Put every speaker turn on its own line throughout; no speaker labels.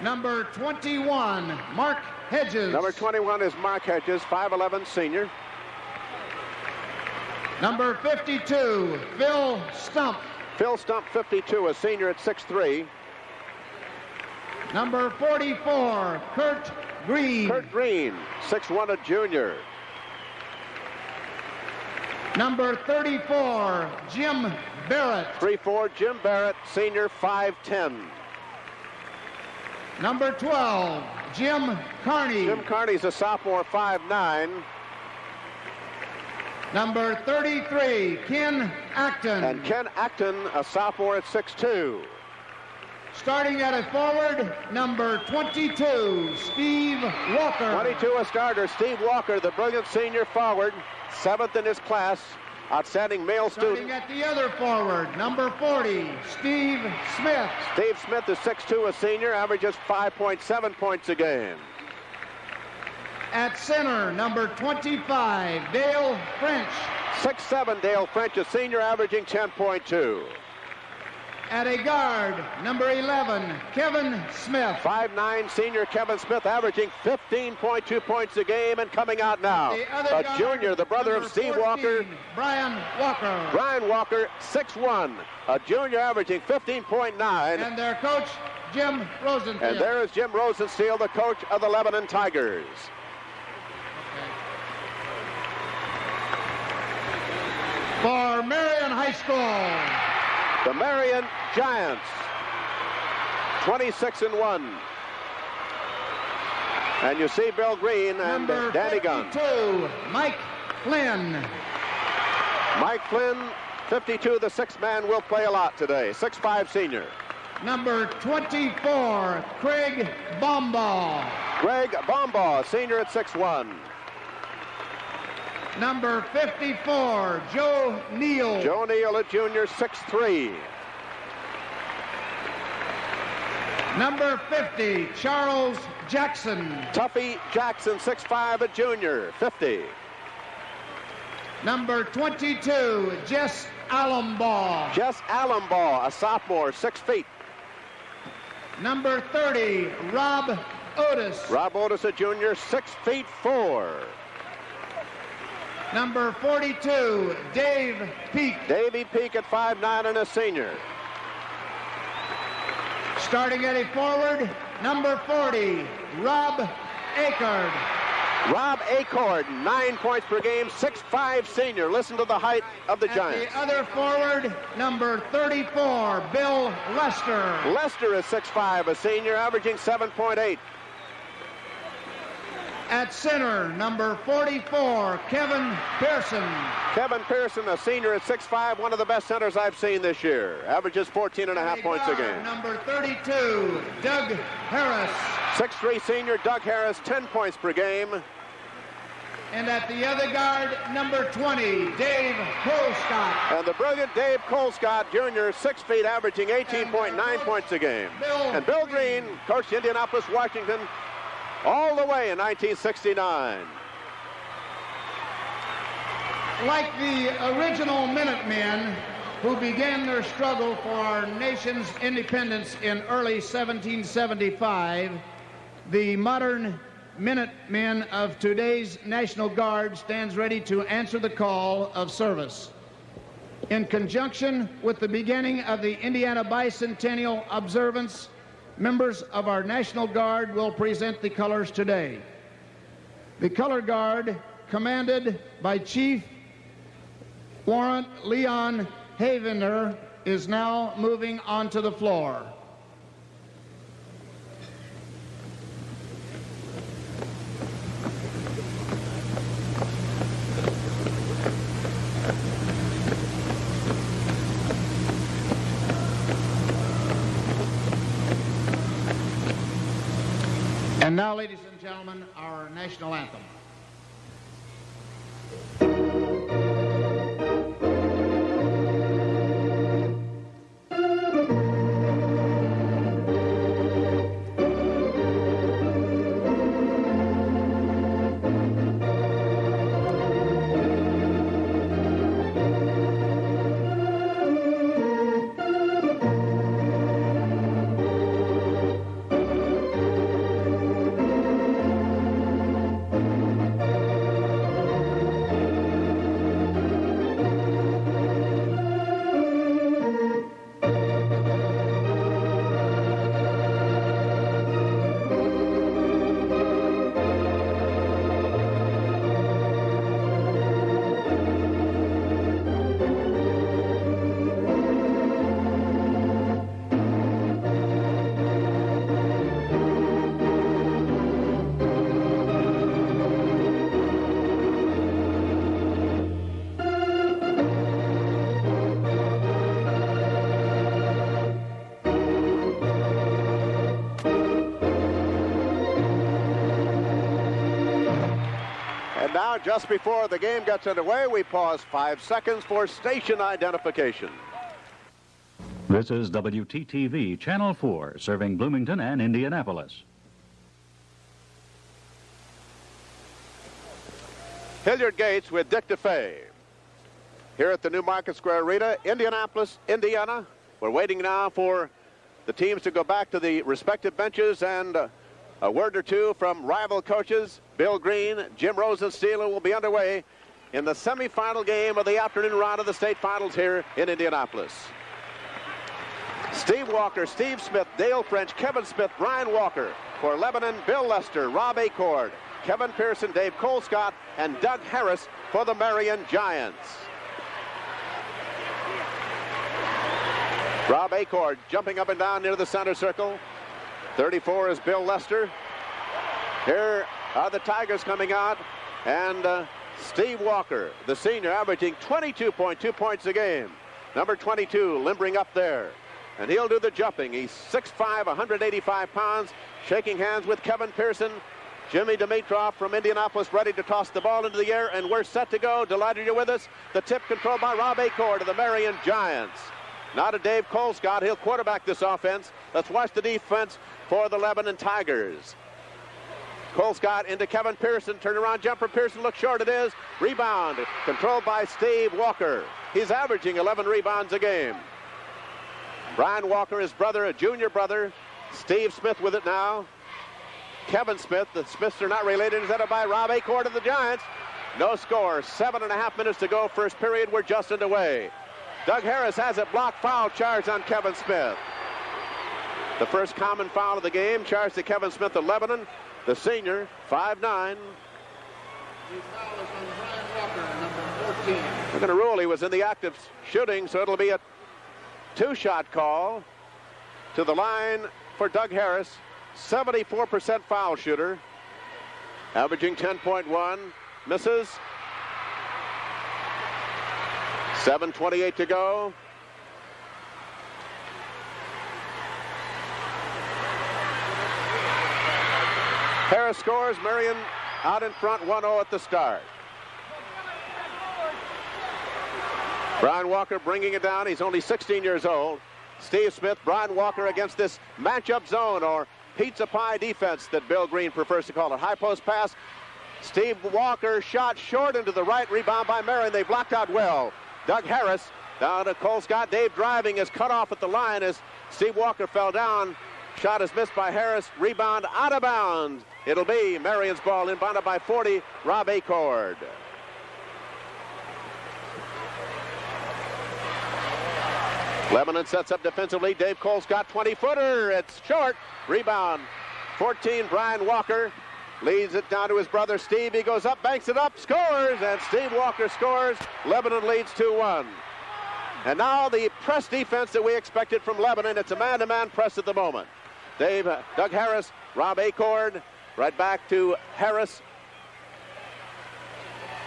Number 21, Mark Hedges.
Number 21 is Mark Hedges, 5'11", senior.
Number 52, Phil Stump.
Phil Stump, 52, a senior at 6'3".
Number 44, Kurt Green.
Kurt Green, 6'1", a junior.
Number 34, Jim Barrett.
3'4", Jim Barrett, senior, 5'10".
Number 12, Jim Carney.
Jim Carney's a sophomore, 5'9".
Number 33, Ken Acton.
And Ken Acton, a sophomore at 6'2".
Starting at a forward, number 22, Steve Walker.
22, a starter, Steve Walker, the brilliant senior forward, 7th in his class, outstanding male student.
Starting at the other forward, number 40, Steve Smith.
Steve Smith is 6'2", a senior, averages 5.7 points a game.
At center, number 25, Dale French.
6'7", Dale French, a senior, averaging 10.2.
At a guard, number 11, Kevin Smith.
5'9", senior Kevin Smith, averaging 15.2 points a game, and coming out now, a junior, the brother of Steve
14,
Walker.
Brian Walker.
Brian Walker, 6'1", a junior, averaging 15.9.
And their coach, Jim Rosenfield.
And there is Jim Rosenfield, the coach of the Lebanon Tigers.
For Marion High School,
the Marion Giants, 26-1. And you see Bill Green and
number
Danny
52,
Gunn.
Mike Flynn.
Mike Flynn, 52, the sixth man, will play a lot today. 6'5", senior.
Number 24, Craig Bombaugh.
Greg Bombaugh, senior at 6'1".
Number 54, Joe Neal.
Joe Neal, a junior, 6'3".
Number 50, Charles Jackson.
Tuffy Jackson, 6'5", a junior, 50.
Number 22, Jess Allenbaugh.
Jess Allenbaugh, a sophomore, 6 feet.
Number 30, Rob Otis.
Rob Otis, a junior, 6'4".
Number 42, Dave Peak.
Davey Peak at 5'9" and a senior.
Starting at a forward, number 40, Rob Acord.
Rob Acord, 9 points per game, 6'5", senior. Listen to the height of the Giants.
The other forward, number 34, Bill Lester.
Lester is 6'5", a senior, averaging 7.8.
At center, number 44, Kevin Pearson.
Kevin Pearson, a senior at 6'5", one of the best centers I've seen this year. Averages 14.5 points a game.
Number 32, Doug Harris.
6'3", senior Doug Harris, 10 points per game.
And at the other guard, number 20, Dave Colescott.
And the brilliant Dave Colescott, Jr., 6 feet, averaging 18.9 points a game.
And
Bill Green, coached Indianapolis, Washington, all the way in 1969.
Like the original Minutemen, who began their struggle for our nation's independence in early 1775, the modern Minutemen of today's National Guard stands ready to answer the call of service. In conjunction with the beginning of the Indiana Bicentennial observance, members of our National Guard will present the colors today. The Color Guard, commanded by Chief Warrant Leon Havener, is now moving onto the floor. And now, ladies and gentlemen, our national anthem.
now, just before the game gets underway, we pause 5 seconds for station identification.
This is WTTV Channel 4, serving Bloomington and Indianapolis.
Hilliard Gates with Dick DeFay. Here at the New Market Square Arena, Indianapolis, Indiana. We're waiting now for the teams to go back to the respective benches, and a word or two from rival coaches. Bill Green, Jim Rosensteel will be underway in the semifinal game of the afternoon round of the state finals here in Indianapolis. Steve Walker, Steve Smith, Dale French, Kevin Smith, Brian Walker. For Lebanon, Bill Lester, Rob Acord, Kevin Pearson, Dave Colescott, and Doug Harris for the Marion Giants. Rob Acord jumping up and down near the center circle. 34 is Bill Lester. Here are the Tigers coming out, and Steve Walker, the senior, averaging 22.2 points a game. Number 22 limbering up there, and he'll do the jumping. He's 6'5", 185 pounds, shaking hands with Kevin Pearson. Jimmy Dimitrov from Indianapolis ready to toss the ball into the air, and we're set to go. Delighted you're with us. The tip controlled by Rob Acord of the Marion Giants. Now to Dave Colescott. He'll quarterback this offense. Let's watch the defense for the Lebanon Tigers. Colescott into Kevin Pearson. Turnaround jumper. Pearson looks short. It is. Rebound controlled by Steve Walker. He's averaging 11 rebounds a game. Brian Walker, his brother, a junior brother. Steve Smith with it now. Kevin Smith. The Smiths are not related. Is headed by Rob Acord of the Giants. No score. 7.5 minutes to go. First period. We're just underway. Doug Harris has it blocked. Foul charge on Kevin Smith. The first common foul of the game charged to Kevin Smith of Lebanon, the senior, 5'9".
The foul is on Brian Walker, number 14.
They're going to rule he was in the act of shooting, so it'll be a two-shot call to the line for Doug Harris. 74% foul shooter, averaging 10.1, misses. 7:28 to go. Harris scores. Marion out in front, 1-0 at the start. Brian Walker bringing it down. He's only 16 years old. Steve Smith, Brian Walker against this matchup zone, or pizza pie defense that Bill Green prefers to call it. High post pass. Steve Walker shot short into the right. Rebound by Marion. They blocked out well. Doug Harris down to Colescott. Dave driving is cut off at the line as Steve Walker fell down. Shot is missed by Harris. Rebound out of bounds. It'll be Marion's ball, inbounded by 40, Rob Acord. Lebanon sets up defensively. Dave Colescott, 20-footer. It's short. Rebound. 14, Brian Walker. Leads it down to his brother Steve. He goes up, banks it up, scores, and Steve Walker scores. Lebanon leads 2-1. And now the press defense that we expected from Lebanon. It's a man-to-man press at the moment. Doug Harris, Rob Acord, right back to Harris.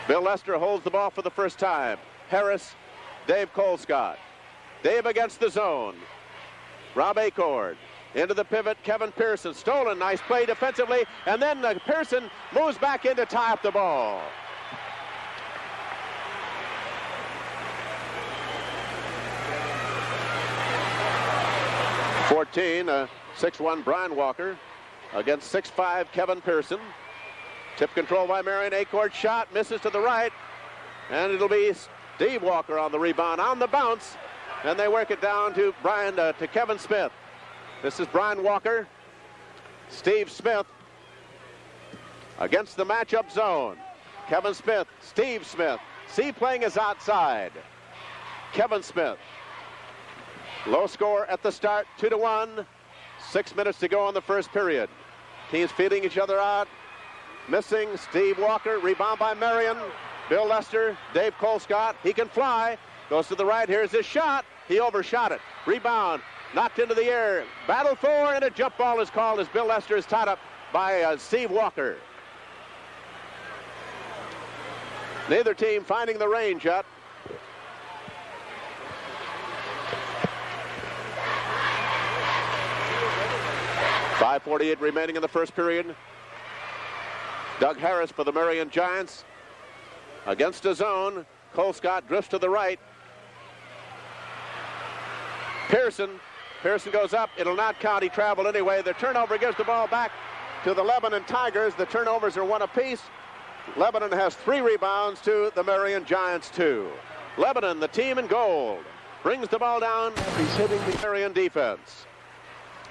Bill Lester holds the ball for the first time. Harris, Dave Colescott. Dave against the zone. Rob Acord. Into the pivot, Kevin Pearson. Stolen, nice play defensively. And then Pearson moves back in to tie up the ball. (14) 6'1" Brian Walker against 6'5" Kevin Pearson. Tip control by Marion. Acord shot, misses to the right. And it'll be Steve Walker on the rebound, on the bounce. And they work it down to to Kevin Smith. This is Brian Walker. Steve Smith against the matchup zone. Kevin Smith, Steve Smith. C playing is outside. Kevin Smith. Low score at the start, 2-1. 6 minutes to go in the first period. Teams feeding each other out. Missing Steve Walker. Rebound by Marion. Bill Lester, Dave Colescott. He can fly. Goes to the right. Here's his shot. He overshot it. Rebound. Knocked into the air. Battle for, and a jump ball is called as Bill Lester is tied up by Steve Walker. Neither team finding the range yet. .548 remaining in the first period. Doug Harris for the Marion Giants against a zone. Colescott drifts to the right. Pearson goes up. It'll not count. He traveled anyway. The turnover gives the ball back to the Lebanon Tigers. The turnovers are 1 apiece. Lebanon has 3 rebounds to the Marion Giants 2. Lebanon, the team in gold, brings the ball down. He's hitting the Marion defense.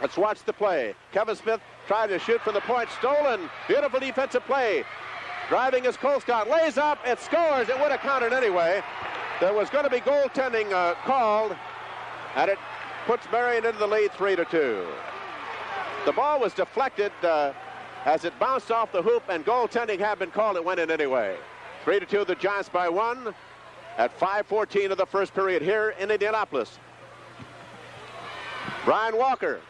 Let's watch the play. Kevin Smith tried to shoot from the point. Stolen. Beautiful defensive play. Driving is Colescott. Lays up. It scores. It would have counted anyway. There was going to be goaltending called, and it puts Marion into the lead 3-2. The ball was deflected as it bounced off the hoop, and goaltending had been called. It went in anyway. 3-2, the Giants by 1 at 5:14 of the first period here in Indianapolis. Brian Walker.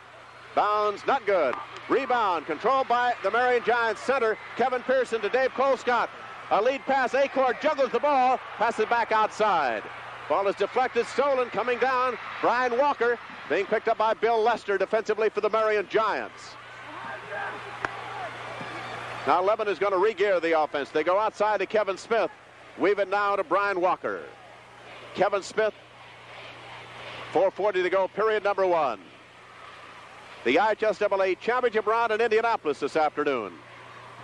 Bounds, not good. Rebound, controlled by the Marion Giants center. Kevin Pearson to Dave Colescott. A lead pass. Acord juggles the ball. Passes back outside. Ball is deflected, stolen, coming down. Brian Walker being picked up by Bill Lester defensively for the Marion Giants. Now Lebanon is going to re-gear the offense. They go outside to Kevin Smith. Weave it now to Brian Walker. Kevin Smith, 4:40 to go, period number 1. The IHSAA championship round in Indianapolis this afternoon.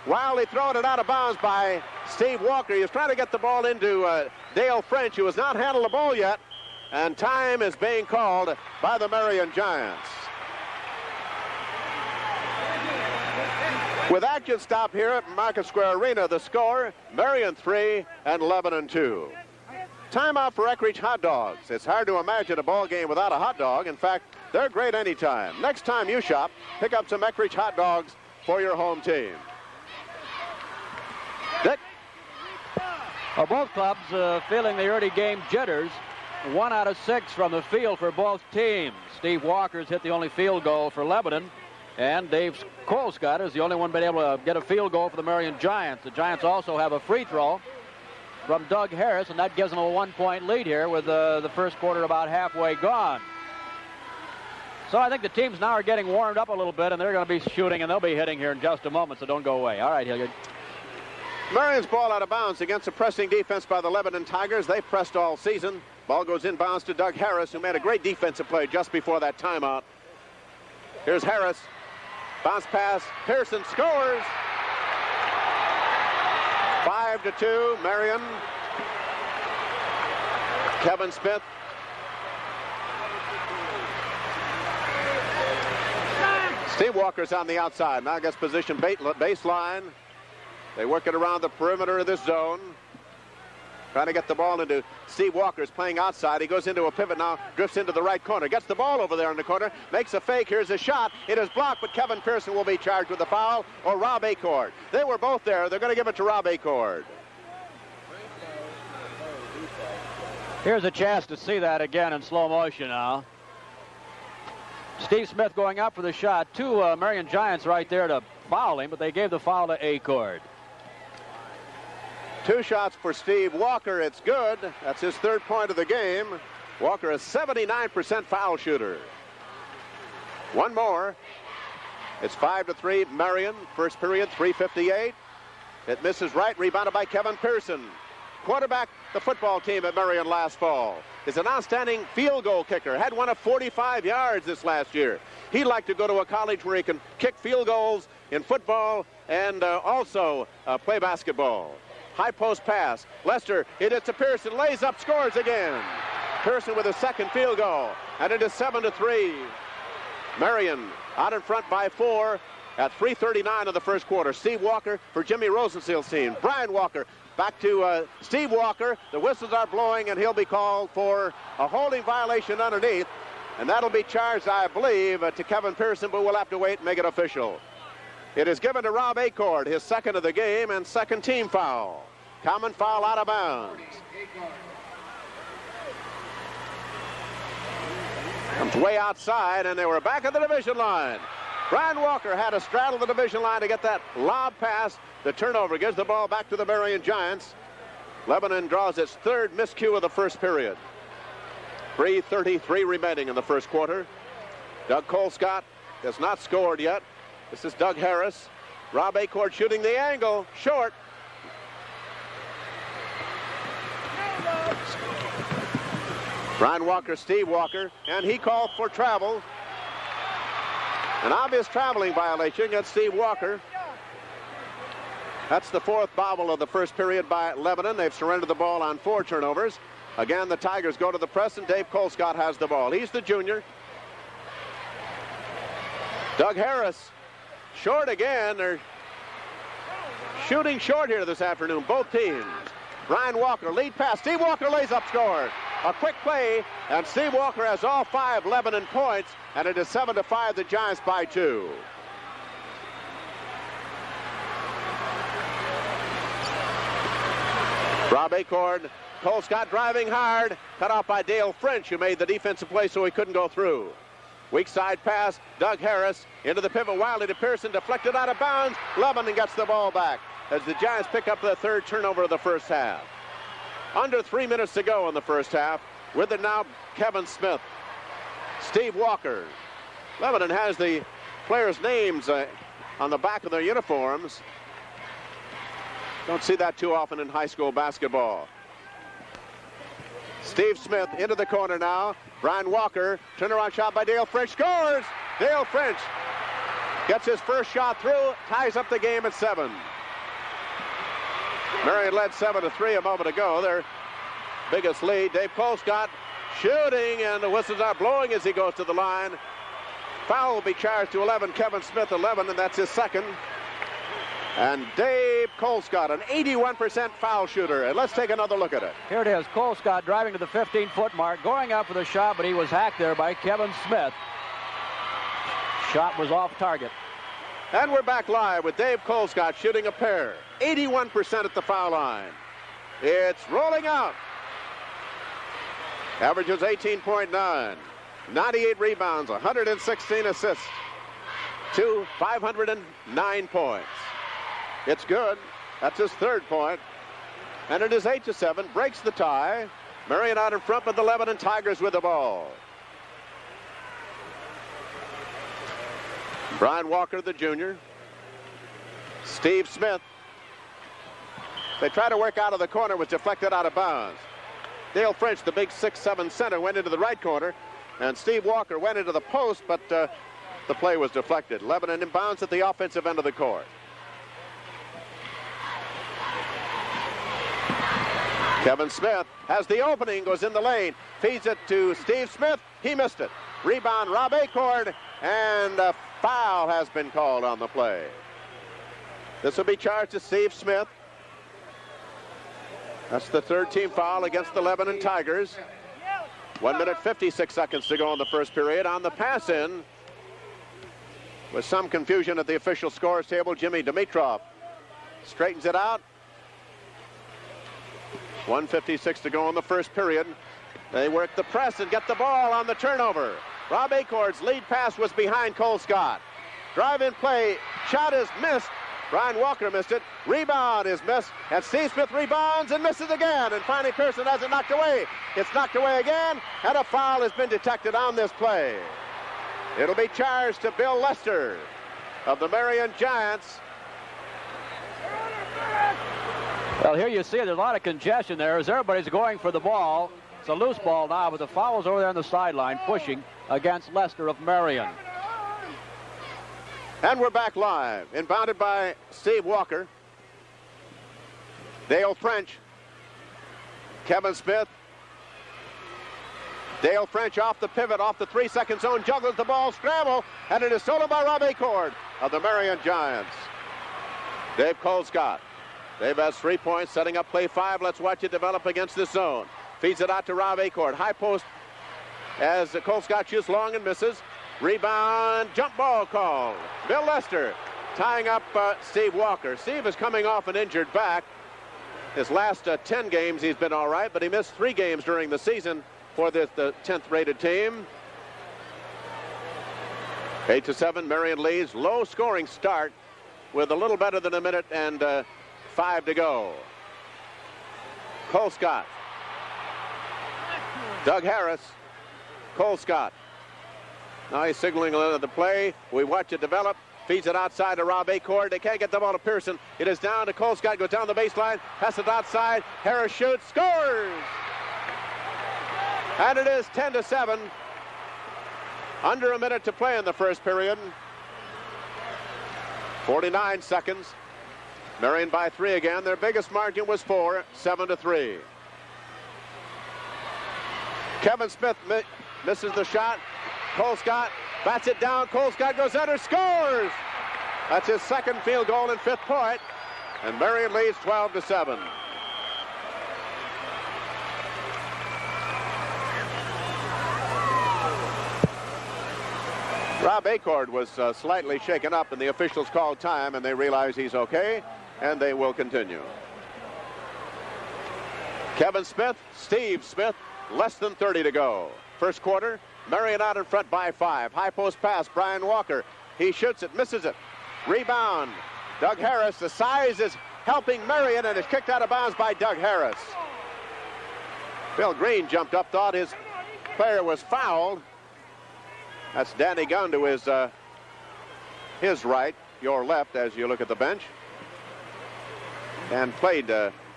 Wildly throwing it out of bounds by Steve Walker. He was trying to get the ball into Dale French, who has not handled the ball yet. And time is being called by the Marion Giants. With action stop here at Market Square Arena, the score, Marion 3 and Lebanon 2. Timeout for Eckrich hot dogs. It's hard to imagine a ball game without a hot dog. In fact, they're great anytime. Next time you shop, pick up some Eckrich hot dogs for your home team. Dick?
Well, both clubs feeling the early game jitters. 1 out of 6 from the field for both teams. Steve Walker's hit the only field goal for Lebanon, and Dave Colescott is the only one been able to get a field goal for the Marion Giants. The Giants also have a free throw from Doug Harris, and that gives them a 1-point lead here with the first quarter about halfway gone. So I think the teams now are getting warmed up a little bit, and they're going to be shooting, and they'll be hitting here in just a moment, so don't go away. All right, Hilliard.
Marion's ball out of bounds against a pressing defense by the Lebanon Tigers. They pressed all season. Ball goes inbounds to Doug Harris, who made a great defensive play just before that timeout. Here's Harris. Bounce pass. Pearson scores. 5-2, Marion. Kevin Smith. Steve Walker's on the outside. Now gets position baseline. They work it around the perimeter of this zone. Trying to get the ball into Steve Walker's playing outside. He goes into a pivot now, drifts into the right corner. Gets the ball over there in the corner, makes a fake. Here's a shot. It is blocked, but Kevin Pearson will be charged with a foul, or Rob Acord. They were both there. They're going to give it to Rob Acord.
Here's a chance to see that again in slow motion now. Steve Smith going up for the shot. 2 Marion Giants right there to foul him, but they gave the foul to Acord.
2 shots for Steve Walker. It's good. That's his 3rd point of the game. Walker, a 79% foul shooter. 1 more. It's 5-3, Marion. First period, 3:58. It misses right, rebounded by Kevin Pearson. Quarterback the football team at Marion last fall. Is an outstanding field goal kicker. Had one of 45 yards this last year. He'd like to go to a college where he can kick field goals in football and also play basketball. High post pass. Lester, it is to Pearson, lays up, scores again. Pearson with a 2nd field goal, and it is 7-3. Marion out in front by 4 at 3:39 of the first quarter. Steve Walker for Jimmy Rosensteel's team. Brian Walker back to Steve Walker. The whistles are blowing, and he'll be called for a holding violation underneath, and that'll be charged, I believe, to Kevin Pearson, but we'll have to wait and make it official. It is given to Rob Acord, his 2nd of the game and 2nd team foul. Common foul out of bounds. Comes way outside, and they were back at the division line. Brian Walker had to straddle the division line to get that lob pass. The turnover gives the ball back to the Marion Giants. Lebanon draws its 3rd miscue of the first period. 3:33 remaining in the first quarter. Doug Colescott has not scored yet. This is Doug Harris. Rob Acord shooting the angle. Short. Brian Walker, Steve Walker, and he called for travel. An obvious traveling violation against Steve Walker. That's the fourth bobble of the first period by Lebanon. They've surrendered the ball on 4 turnovers. Again, the Tigers go to the press, and Dave Colescott has the ball. He's the junior. Doug Harris, short again. They're shooting short here this afternoon, both teams. Brian Walker, lead pass. Steve Walker lays up, score. A quick play, and Steve Walker has all 5 Lebanon points, and it is 7-5, the Giants by 2. Rob Acorn, Colescott driving hard, cut off by Dale French, who made the defensive play so he couldn't go through. Weak side pass, Doug Harris into the pivot wildly to Pearson, deflected out of bounds. Lebanon gets the ball back as the Giants pick up the 3rd turnover of the first half. Under 3 minutes to go in the first half. With it now, Kevin Smith, Steve Walker. Lebanon has the players' names on the back of their uniforms. Don't see that too often in high school basketball. Steve Smith into the corner now. Brian Walker, turnaround shot by Dale French, scores! Dale French gets his first shot through, ties up the game at 7. Marion led 7-3 a moment ago. Their biggest lead. Dave Colescott shooting, and the whistles are blowing as he goes to the line. Foul will be charged to 11. Kevin Smith 11, and that's his second. And Dave Colescott, an 81% foul shooter. And let's take another look at it.
Here it is. Colescott driving to the 15-foot mark, going up for the shot, but he was hacked there by Kevin Smith. Shot was off target.
And we're back live with Dave Colescott shooting a pair. 81% at the foul line. It's rolling out. Averages 18.9. 98 rebounds, 116 assists. 509 points. It's good. That's his 3rd point. And it is 8-7. Breaks the tie. Marion out in front, but the Lebanon Tigers with the ball. Brian Walker, the junior. Steve Smith. They try to work out of the corner, was deflected out of bounds. Dale French, the big 6'7" center, went into the right corner, and Steve Walker went into the post, but the play was deflected. Lebanon inbounds at the offensive end of the court. Kevin Smith has the opening, goes in the lane, feeds it to Steve Smith. He missed it. Rebound, Rob Acorn, and a foul has been called on the play. This will be charged to Steve Smith. That's the 3rd team foul against the Lebanon Tigers. 1 minute, 56 seconds to go in the first period. On the pass in, with some confusion at the official scores table, Jimmy Dimitrov straightens it out. 1:56 to go in the first period. They work the press and get the ball on the turnover. Rob Acorn's lead pass was behind Colescott. Drive-in play, shot is missed. Brian Walker missed it. Rebound is missed, and Steve Smith rebounds and misses again. And finally Pearson has it knocked away. It's knocked away again, and a foul has been detected on this play. It'll be charged to Bill Lester of the Marion Giants.
Well, here you see there's a lot of congestion there as everybody's going for the ball. It's a loose ball now, but the foul's over there on the sideline pushing against Lester of Marion.
And we're back live. Inbounded by Steve Walker. Dale French. Kevin Smith. Dale French off the pivot, off the 3-second zone, juggles the ball, scramble, and it is stolen by Rob Acorn of the Marion Giants. Dave Colescott. Dave has 3 points, setting up play 5. Let's watch it develop against this zone. Feeds it out to Rob Acorn. High post as Colescott shoots long and misses. Rebound, jump ball called. Bill Lester tying up Steve Walker. Steve is coming off an injured back. His last 10 games he's been all right, but he missed 3 games during the season for the 10th rated team. 8-7, Marion leads. Low scoring start with a little better than a minute and 5 to go. Colescott. Doug Harris. Colescott. Now he's signaling the play. We watch it develop. Feeds it outside to Rob Acorn. They can't get the ball to Pearson. It is down to Colescott. Goes down the baseline. Passes it outside. Harris shoots. Scores! And it is 10-7. Under a minute to play in the first period. 49 seconds. Marion by 3 again. Their biggest margin was 4, 7-3. Kevin Smith misses the shot. Colescott bats it down. Colescott goes under, scores! That's his second field goal and 5th point. And Marion leads 12-7. Rob Acord was slightly shaken up, and the officials called time, and they realize he's okay, and they will continue. Kevin Smith, Steve Smith, less than 30 to go. First quarter, Marion out in front by 5. High post pass, Brian Walker. He shoots it, misses it. Rebound, Doug Harris. The size is helping Marion, and it's kicked out of bounds by Doug Harris. Bill Green jumped up, thought his player was fouled. That's Danny Gunn to his right, your left, as you look at the bench. And played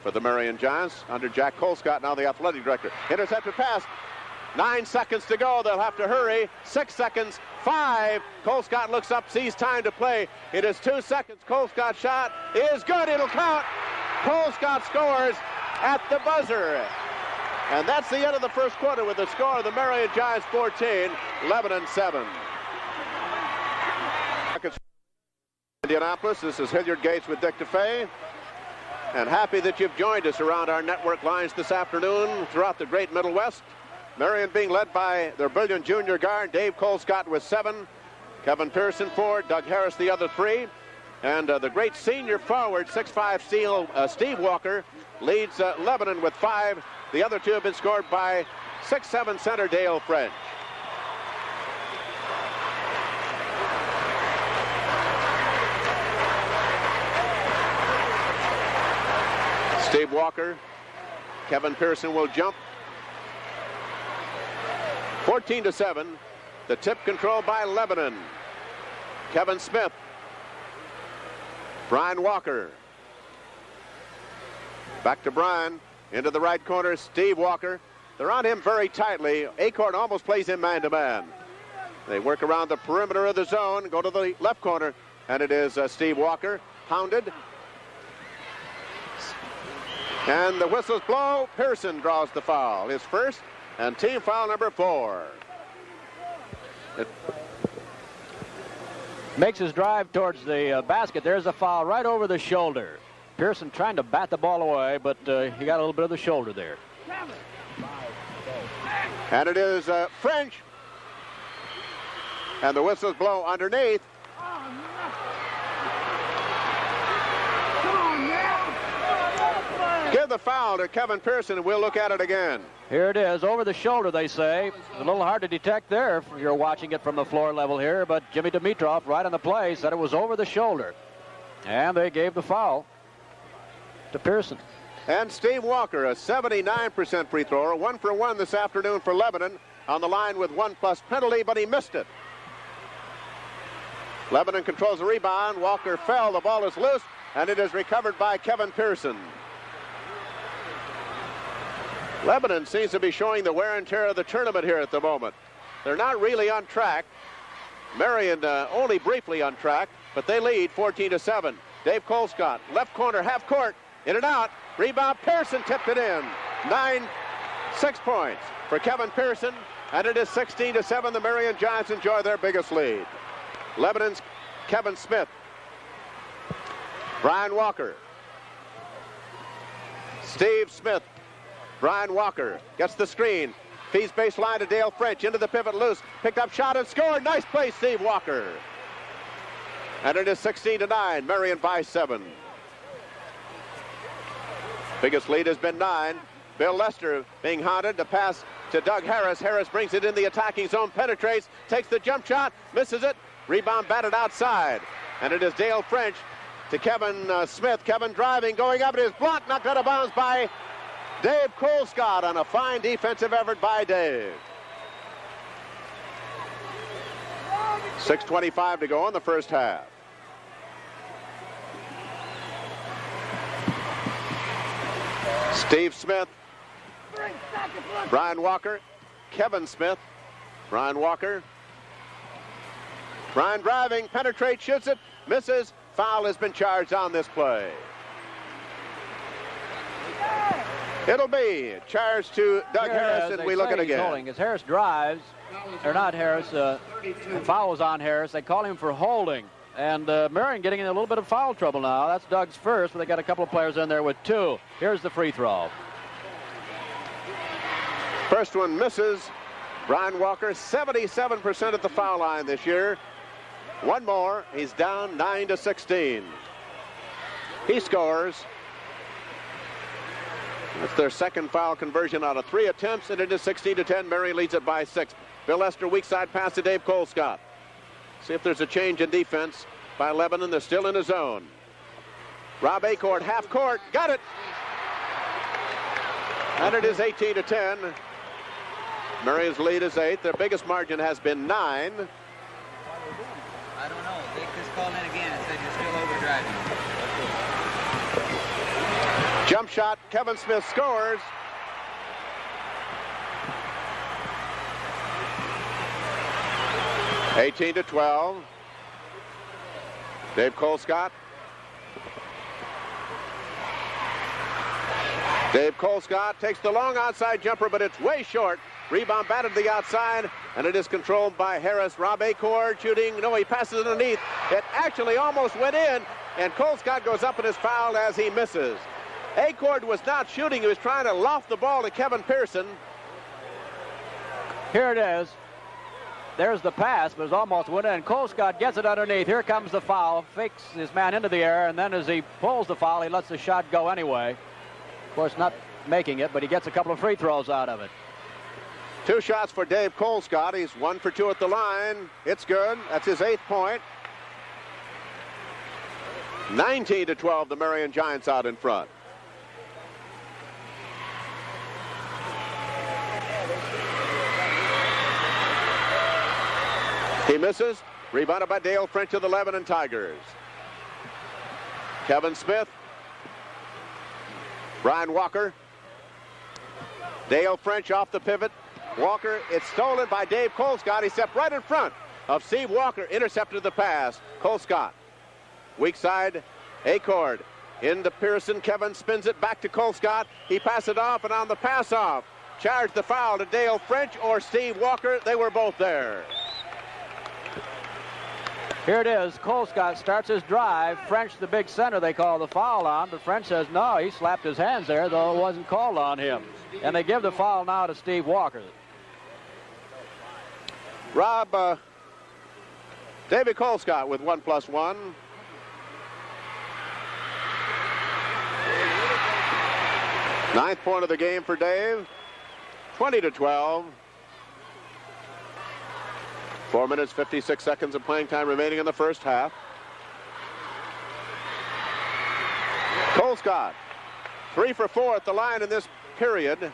for the Marion Giants under Jack Colescott, now the athletic director. Intercepted pass. 9 seconds to go. They'll have to hurry. 6 seconds. 5. Colescott looks up, sees time to play. It is 2 seconds. Colescott shot is good. It'll count. Colescott scores at the buzzer. And that's the end of the first quarter with the score of the Marion Giants 14, Lebanon 7. Indianapolis, this is Hilliard Gates with Dick DeFay. And happy that you've joined us around our network lines this afternoon throughout the great Middle West. Marion being led by their brilliant junior guard, Dave Colescott, with 7. Kevin Pearson 4, Doug Harris the other 3. And the great senior forward, 6'5" Steve Walker, leads Lebanon with 5. The other 2 have been scored by 6'7" center Dale French. Steve Walker, Kevin Pearson will jump. 14-7. The tip controlled by Lebanon. Kevin Smith. Brian Walker. Back to Brian. Into the right corner, Steve Walker. They're on him very tightly. Acorn almost plays him man-to-man. They work around the perimeter of the zone, go to the left corner, and it is Steve Walker, pounded. And the whistles blow. Pearson draws the foul, his first, and team foul number 4.
Makes his drive towards the basket. There's a foul right over the shoulder. Pearson trying to bat the ball away, but he got a little bit of the shoulder there.
And it is French. And the whistles blow underneath. Give the foul to Kevin Pearson, and we'll look at it again.
Here it is, over the shoulder, they say. It's a little hard to detect there if you're watching it from the floor level here, but Jimmy Dimitrov, right on the play, said it was over the shoulder. And they gave the foul to Pearson.
And Steve Walker, a 79% free thrower, 1 for 1 this afternoon for Lebanon, on the line with 1+ penalty, but he missed it. Lebanon controls the rebound. Walker fell. The ball is loose, and it is recovered by Kevin Pearson. Lebanon seems to be showing the wear and tear of the tournament here at the moment. They're not really on track. Marion only briefly on track, but they lead 14-7. Dave Colescott, left corner, half court, in and out. Rebound, Pearson tipped it in. 6 points for Kevin Pearson, and it is 16-7. The Marion Giants enjoy their biggest lead. Lebanon's Kevin Smith. Brian Walker. Steve Smith. Brian Walker gets the screen. Feeds baseline to Dale French. Into the pivot loose. Picked up shot and scored. Nice play, Steve Walker. And it is 16-9. Marion by 7. Biggest lead has been 9. Bill Lester being haunted. The pass to Doug Harris. Harris brings it in the attacking zone. Penetrates. Takes the jump shot. Misses it. Rebound batted outside. And it is Dale French to Kevin Smith. Kevin driving. Going up. It is blocked. Knocked out of bounds by Dave Colescott on a fine defensive effort by Dave. 6:25 to go in the first half. Steve Smith. Brian Walker Kevin Smith. Brian Walker. Brian driving, penetrates, shoots it, misses. Foul has been charged on this play. It'll be charged to Doug Harris, and we look at it again.
Holding. As Harris drives, or not Harris, foul was on Harris. They call him for holding. And Marion getting in a little bit of foul trouble now. That's Doug's first, but they got a couple of players in there with 2. Here's the free throw.
First one misses. Brian Walker, 77% at the foul line this year. One more. He's down 9-16. He scores. That's their second foul conversion out of 3 attempts, and it is 16-10. Marion leads it by 6. Bill Lester, weak side pass to Dave Colescott. See if there's a change in defense by Lebanon. They're still in the zone. Rob Acord, half court, got it. And it is 18-10. Marion's lead is 8. Their biggest margin has been 9.
I don't know. They just called in again and said you're still overdriving.
Jump shot, Kevin Smith scores. (18-12). Dave Colescott. Dave Colescott takes the long outside jumper, but it's way short. Rebound batted to the outside, and it is controlled by Harris. Rob Acord shooting. No, he passes it underneath. It actually almost went in, and Colescott goes up and is fouled as he misses. Acord was not shooting. He was trying to loft the ball to Kevin Pearson.
Here it is. There's the pass, but it's almost went in. Colescott gets it underneath. Here comes the foul. Fakes his man into the air, and then as he pulls the foul, he lets the shot go anyway. Of course, not making it, but he gets a couple of free throws out of it.
2 shots for Dave Colescott. He's 1 for 2 at the line. It's good. That's his 8th point. 19-12, the Marion Giants out in front. He misses. Rebounded by Dale French of the Lebanon Tigers. Kevin Smith. Brian Walker. Dale French off the pivot. Walker, it's stolen by Dave Colescott. He stepped right in front of Steve Walker, intercepted the pass. Colescott. Weak side, Acord. Into Pearson. Kevin spins it back to Colescott. He passes it off, and on the pass off, charged the foul to Dale French or Steve Walker. They were both there.
Here it is. Colescott starts his drive. French, the big center, they call the foul on, but French says no, he slapped his hands there, though it wasn't called on him. And they give the foul now to Steve Walker.
Rob, David Colescott with 1+1. Ninth point of the game for Dave. 20-12. 4 minutes, 56 seconds of playing time remaining in the first half. Colescott, 3 for 4 at the line in this period.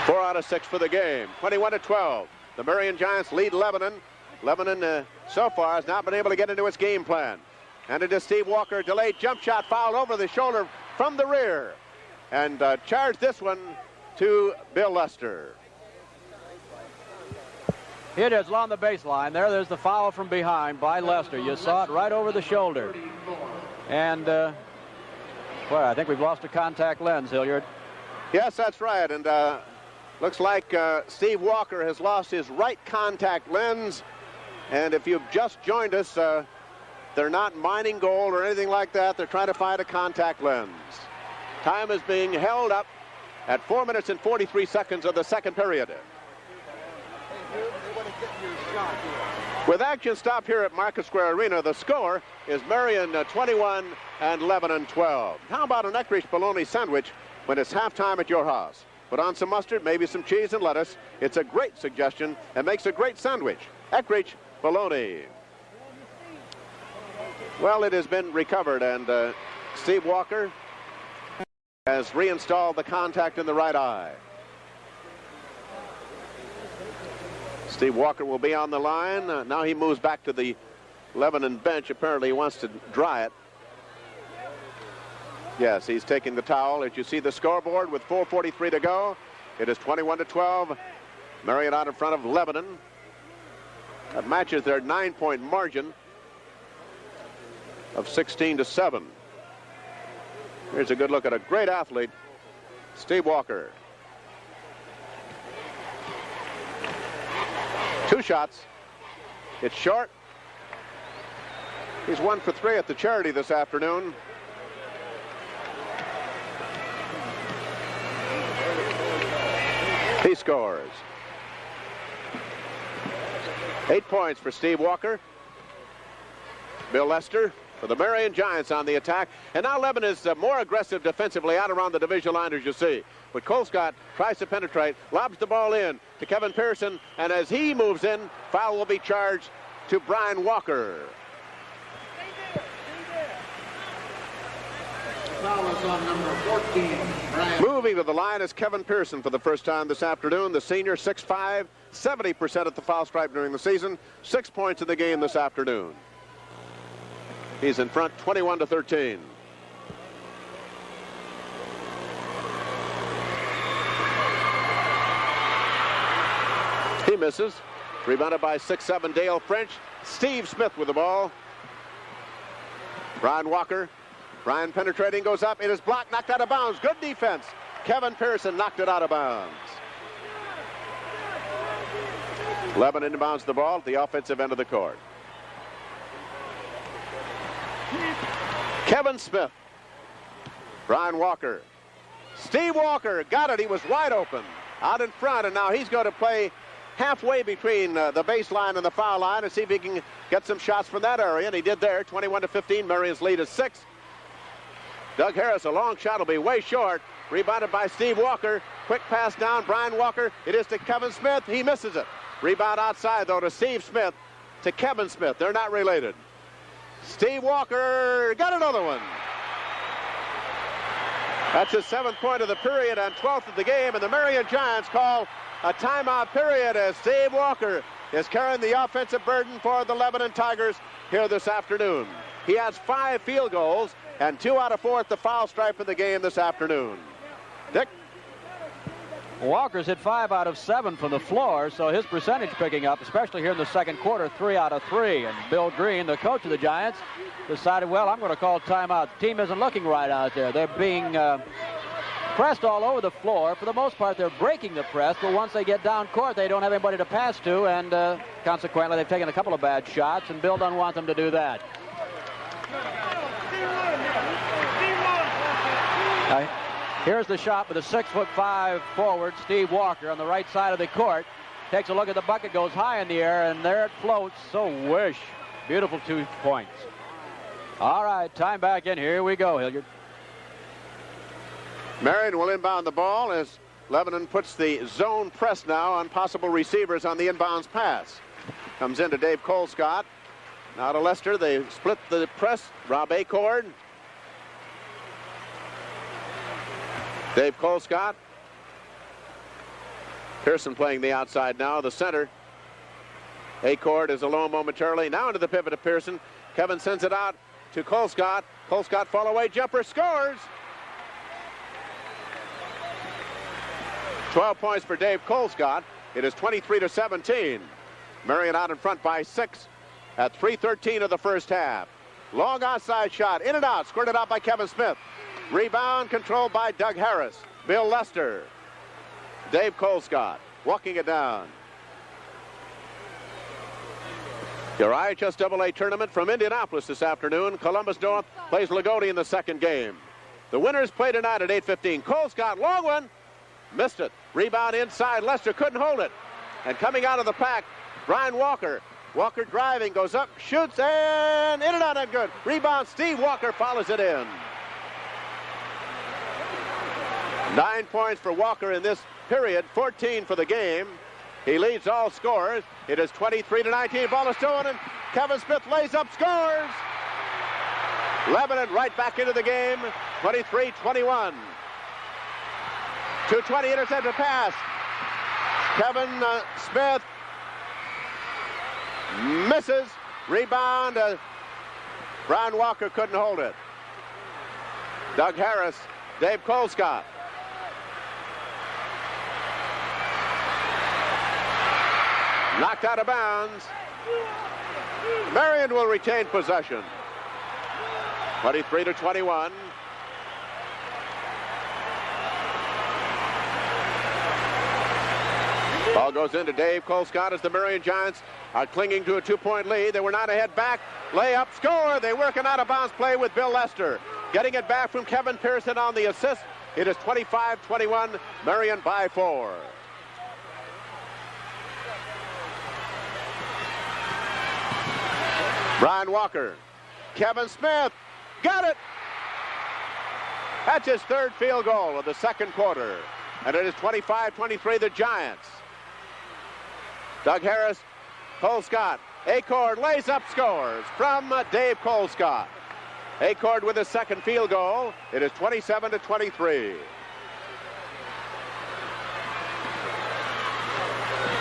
4 out of 6 for the game. 21-12. The Marion Giants lead Lebanon. Lebanon so far has not been able to get into its game plan. And it is Steve Walker, delayed jump shot, fouled over the shoulder from the rear. And charged this one to Bill Lester.
It is along the baseline. There's the foul from behind by Lester. You saw it right over the shoulder. And, well, I think we've lost a contact lens, Hilliard.
Yes, that's right. And looks like Steve Walker has lost his right contact lens. And if you've just joined us, they're not mining gold or anything like that. They're trying to find a contact lens. Time is being held up at 4 minutes and 43 seconds of the second period. With action stop here at Market Square Arena, the score is Marion 21 and Lebanon 12. How about an Eckrich bologna sandwich when it's halftime at your house? Put on some mustard, maybe some cheese and lettuce. It's a great suggestion and makes a great sandwich. Eckrich bologna. Well, it has been recovered, and Steve Walker has reinstalled the contact in the right eye. Steve Walker will be on the line. Now he moves back to the Lebanon bench. Apparently he wants to dry it. Yes, he's taking the towel. As you see the scoreboard with 4:43 to go, it is 21-12. Marion out in front of Lebanon. That matches their 9-point margin of 16-7. Here's a good look at a great athlete, Steve Walker. 2 shots. It's short. He's 1 for 3 at the charity this afternoon. He scores. 8 points for Steve Walker. Bill Lester for the Marion Giants on the attack. And now Lebanon is more aggressive defensively out around the division line, as you see. But Colescott tries to penetrate, lobs the ball in to Kevin Pearson, and as he moves in, foul will be charged to Brian Walker.
Foul is on number 14, Brian.
Moving to the line is Kevin Pearson for the first time this afternoon. The senior, 6'5", 70% at the foul stripe during the season. 6 points in the game this afternoon. He's in front, 21-13. He misses. Rebounded by 6'7" Dale French. Steve Smith with the ball. Brian Walker. Brian penetrating, goes up. It is blocked, knocked out of bounds. Good defense. Kevin Pearson knocked it out of bounds. Lebanon inbounds the ball at the offensive end of the court. Kevin Smith. Brian Walker. Steve Walker got it. He was wide open out in front, and now he's going to play halfway between the baseline and the foul line and see if he can get some shots from that area, and he did there. 21-15. Marion's lead is 6. Doug Harris, a long shot, will be way short. Rebounded by Steve Walker. Quick pass down. Brian Walker. It is to Kevin Smith. He misses it. Rebound outside, though, to Steve Smith. To Kevin Smith. They're not related. Steve Walker got another one. That's his 7th point of the period and 12th of the game. And the Marion Giants call a timeout period as Steve Walker is carrying the offensive burden for the Lebanon Tigers here this afternoon. He has 5 field goals and 2 out of 4 at the foul stripe in the game this afternoon. Dick?
Walker's hit 5 out of 7 from the floor, so his percentage picking up, especially here in the second quarter, 3 out of 3. And Bill Green, the coach of the Giants, decided, well, I'm going to call timeout. The team isn't looking right out there. They're being pressed all over the floor. For the most part, they're breaking the press, but once they get down court, they don't have anybody to pass to, and consequently, they've taken a couple of bad shots, and Bill doesn't want them to do that. Here's the shot with a 6'5" forward, Steve Walker, on the right side of the court. Takes a look at the bucket, goes high in the air, and there it floats. So wish. Beautiful 2 points. All right, time back in. Here we go, Hilliard.
Marion will inbound the ball as Lebanon puts the zone press now on possible receivers on the inbounds pass. Comes into Dave Colescott. Now to Lester. They split the press. Rob Acord. Dave Colescott. Pearson playing the outside now, the center. Acord is alone momentarily. Now into the pivot of Pearson. Kevin sends it out to Colescott. Colescott fall away jumper, scores. 12 points for Dave Colescott. It is 23-17. Marion out in front by 6 at 3:13 of the first half. Long outside shot, in and out, squirted out by Kevin Smith. Rebound controlled by Doug Harris. Bill Lester. Dave Colescott walking it down. Your IHSAA tournament from Indianapolis this afternoon. Columbus North plays Lagodi in the second game. The winners play tonight at 8:15. Colescott, long one. Missed it. Rebound inside. Lester couldn't hold it. And coming out of the pack, Brian Walker. Walker driving, goes up, shoots, and in and out, and good. Rebound, Steve Walker follows it in. 9 points for Walker in this period, 14 for the game. He leads all scorers. It is 23-19. Ball is stolen, and Kevin Smith lays up, scores. Lebanon right back into the game, 23-21. 2:20 intercepted pass. Kevin Smith misses. Rebound. Brian Walker couldn't hold it. Doug Harris, Dave Colescott. Knocked out of bounds. Marion will retain possession. 23-21. Ball goes into Dave Colescott as the Marion Giants are clinging to a 2-point lead. They were not ahead back. Layup, score. They work an out-of-bounds play with Bill Lester. Getting it back from Kevin Pearson on the assist. It is 25-21. Marion by 4. Brian Walker. Kevin Smith. Got it. That's his third field goal of the second quarter. And it is 25-23, the Giants. Doug Harris, Colescott. Acord lays up, scores from Dave Colescott. Acord with his second field goal. It is 27-23.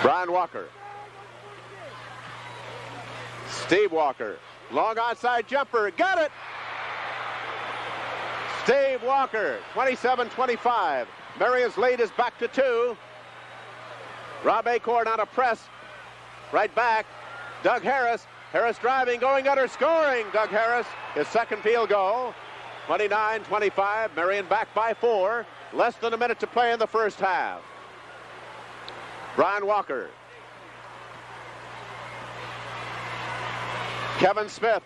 Brian Walker. Steve Walker. Long onside jumper. Got it. Steve Walker, 27-25. Marion's lead is back to 2. Rob Acord on a press. Right back. Doug Harris. Harris driving, going under, scoring. Doug Harris, his second field goal. 29-25. Marion back by 4. Less than a minute to play in the first half. Brian Walker. Kevin Smith.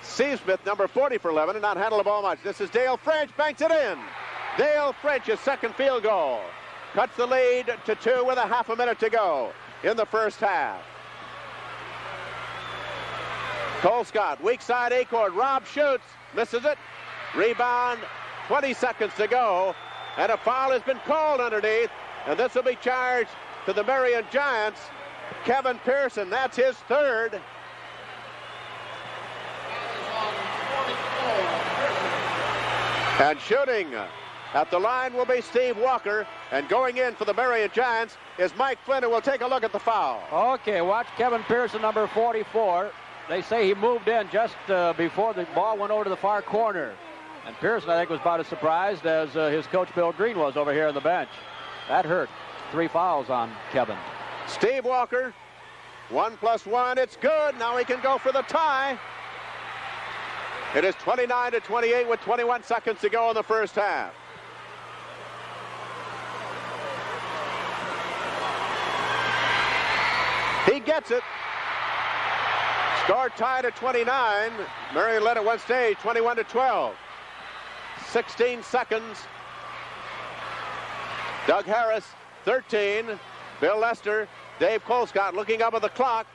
Steve Smith, number 40 for Lebanon, not handle the ball much. This is Dale French, banks it in. Dale French, his second field goal. Cuts the lead to 2 with a half a minute to go in the first half. Colescott, weak side Acord. Rob shoots, misses it. Rebound, 20 seconds to go. And a foul has been called underneath. And this will be charged to the Marion Giants. Kevin Pearson, that's his third. And shooting at the line will be Steve Walker. And going in for the Marion Giants is Mike Flynn, and we'll take a look at the foul.
Okay, watch Kevin Pearson, number 44. They say he moved in just before the ball went over to the far corner. And Pearson, I think, was about as surprised as his coach Bill Green was over here on the bench. That hurt. 3 fouls on Kevin.
Steve Walker, 1 + 1. It's good. Now he can go for the tie. It is 29-28 with 21 seconds to go in the first half. He gets it. Score tied at 29. Marion led at one stage, 21-12. 16 seconds. Doug Harris, 13. Bill Lester, Dave Colescott looking up at the clock.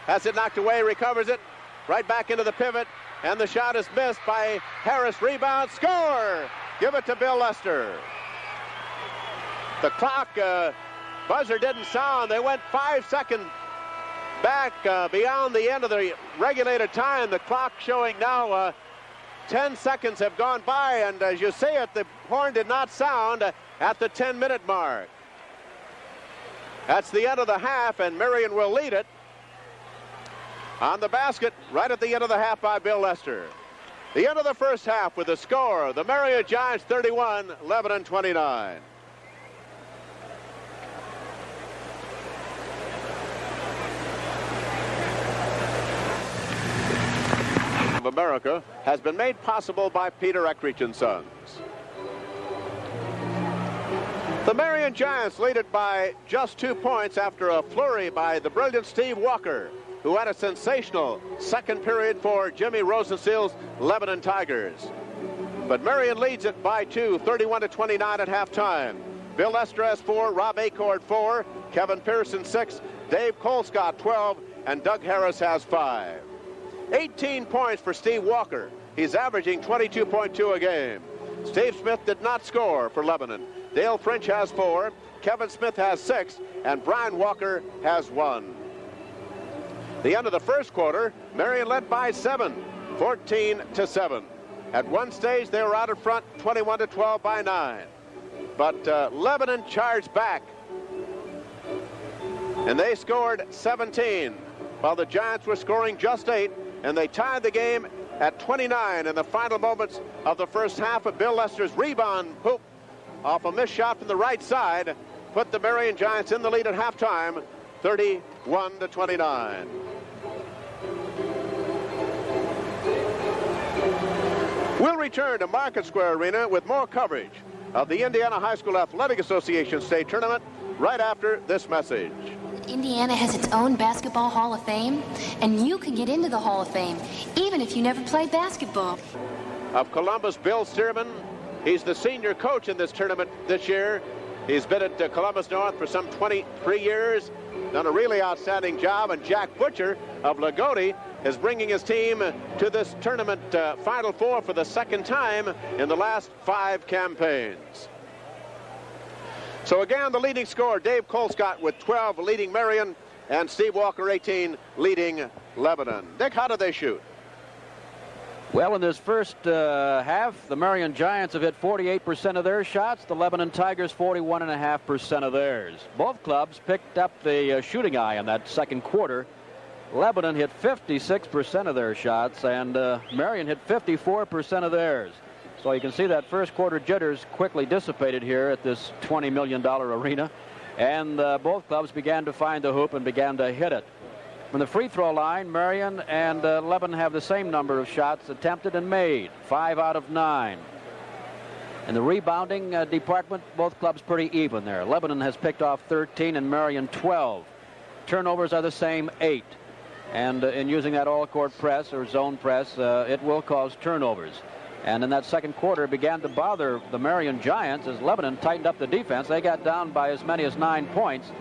Has it knocked away, recovers it. Right back into the pivot. And the shot is missed by Harris. Rebound, score! Give it to Bill Lester. The clock buzzer didn't sound. They went 5 seconds back beyond the end of the regulated time. The clock showing now 10 seconds have gone by, and as you see it, the horn did not sound at the 10-minute mark. That's the end of the half, and Marion will lead it on the basket right at the end of the half by Bill Lester. The end of the first half with the score, the Marion Giants 31, Lebanon 29. Of America has been made possible by Peter Eckrich and Sons. The Marion Giants lead it by just 2 points after a flurry by the brilliant Steve Walker, who had a sensational second period for Jimmy Rosensteel's Lebanon Tigers. But Marion leads it by 2, 31-29 at halftime. Bill Lester has 4, Rob Acord 4, Kevin Pearson 6, Dave Colescott 12, and Doug Harris has 5. 18 points for Steve Walker. He's averaging 22.2 a game. Steve Smith did not score for Lebanon. Dale French has 4, Kevin Smith has 6, and Brian Walker has 1. The end of the first quarter, Marion led by 7, 14-7. At one stage, they were out in front, 21-12 by 9. But Lebanon charged back, and they scored 17, while the Giants were scoring just 8, and they tied the game at 29 in the final moments of the first half. Of Bill Lester's rebound hoop off a missed shot from the right side put the Marion Giants in the lead at halftime, 31-29. We'll return to Market Square Arena with more coverage of the Indiana High School Athletic Association State Tournament right after this message.
Indiana has its own Basketball Hall of Fame, and you can get into the Hall of Fame, even if you never played basketball.
Of Columbus, Bill Stearman. He's the senior coach in this tournament this year. He's been at Columbus North for some 23 years, done a really outstanding job. And Jack Butcher of Lagodi is bringing his team to this tournament Final Four for the second time in the last 5 campaigns. So again, the leading scorer, Dave Colescott with 12, leading Marion, and Steve Walker, 18, leading Lebanon. Dick, how did they shoot?
Well, in this first half, the Marion Giants have hit 48% of their shots. The Lebanon Tigers, 41.5% of theirs. Both clubs picked up the shooting eye in that second quarter. Lebanon hit 56% of their shots, and Marion hit 54% of theirs. So you can see that first quarter jitters quickly dissipated here at this $20 million arena. And both clubs began to find the hoop and began to hit it. From the free throw line, Marion and Lebanon have the same number of shots attempted and made, 5 out of 9. In the rebounding department, both clubs pretty even there. Lebanon has picked off 13 and Marion 12. Turnovers are the same, 8. And in using that all-court press or zone press, it will cause turnovers. And in that second quarter, it began to bother the Marion Giants as Lebanon tightened up the defense. They got down by as many as 9 points.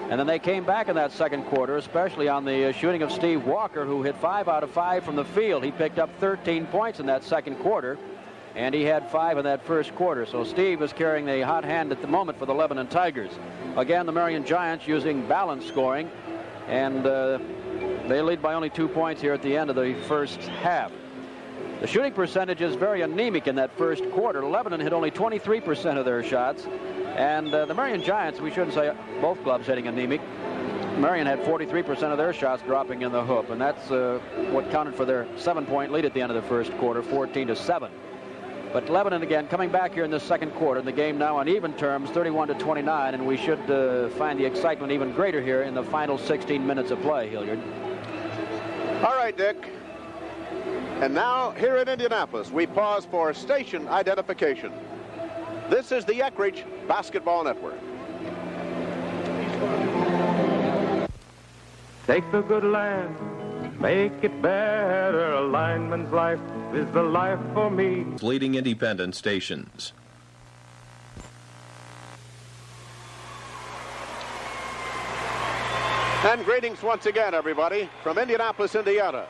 And then they came back in that second quarter, especially on the shooting of Steve Walker, who hit 5 out of 5 from the field. He picked up 13 points in that second quarter, and he had 5 in that first quarter. So Steve is carrying the hot hand at the moment for the Lebanon Tigers. Again, the Marion Giants using balanced scoring, and they lead by only 2 points here at the end of the first half. The shooting percentage is very anemic in that first quarter. Lebanon hit only 23% of their shots. And the Marion Giants, we shouldn't say both clubs hitting anemic. Marion had 43% of their shots dropping in the hoop. And that's what counted for their 7-point lead at the end of the first quarter, 14-7. But Lebanon, again, coming back here in the second quarter. The game now on even terms, 31-29. And we should find the excitement even greater here in the final 16 minutes of play, Hilliard.
All right, Dick. And now, here in Indianapolis, we pause for station identification. This is the Eckridge Basketball Network.
Take the good land, make it better. A lineman's life is the life for me.
Leading independent stations.
And greetings once again, everybody, from Indianapolis, Indiana.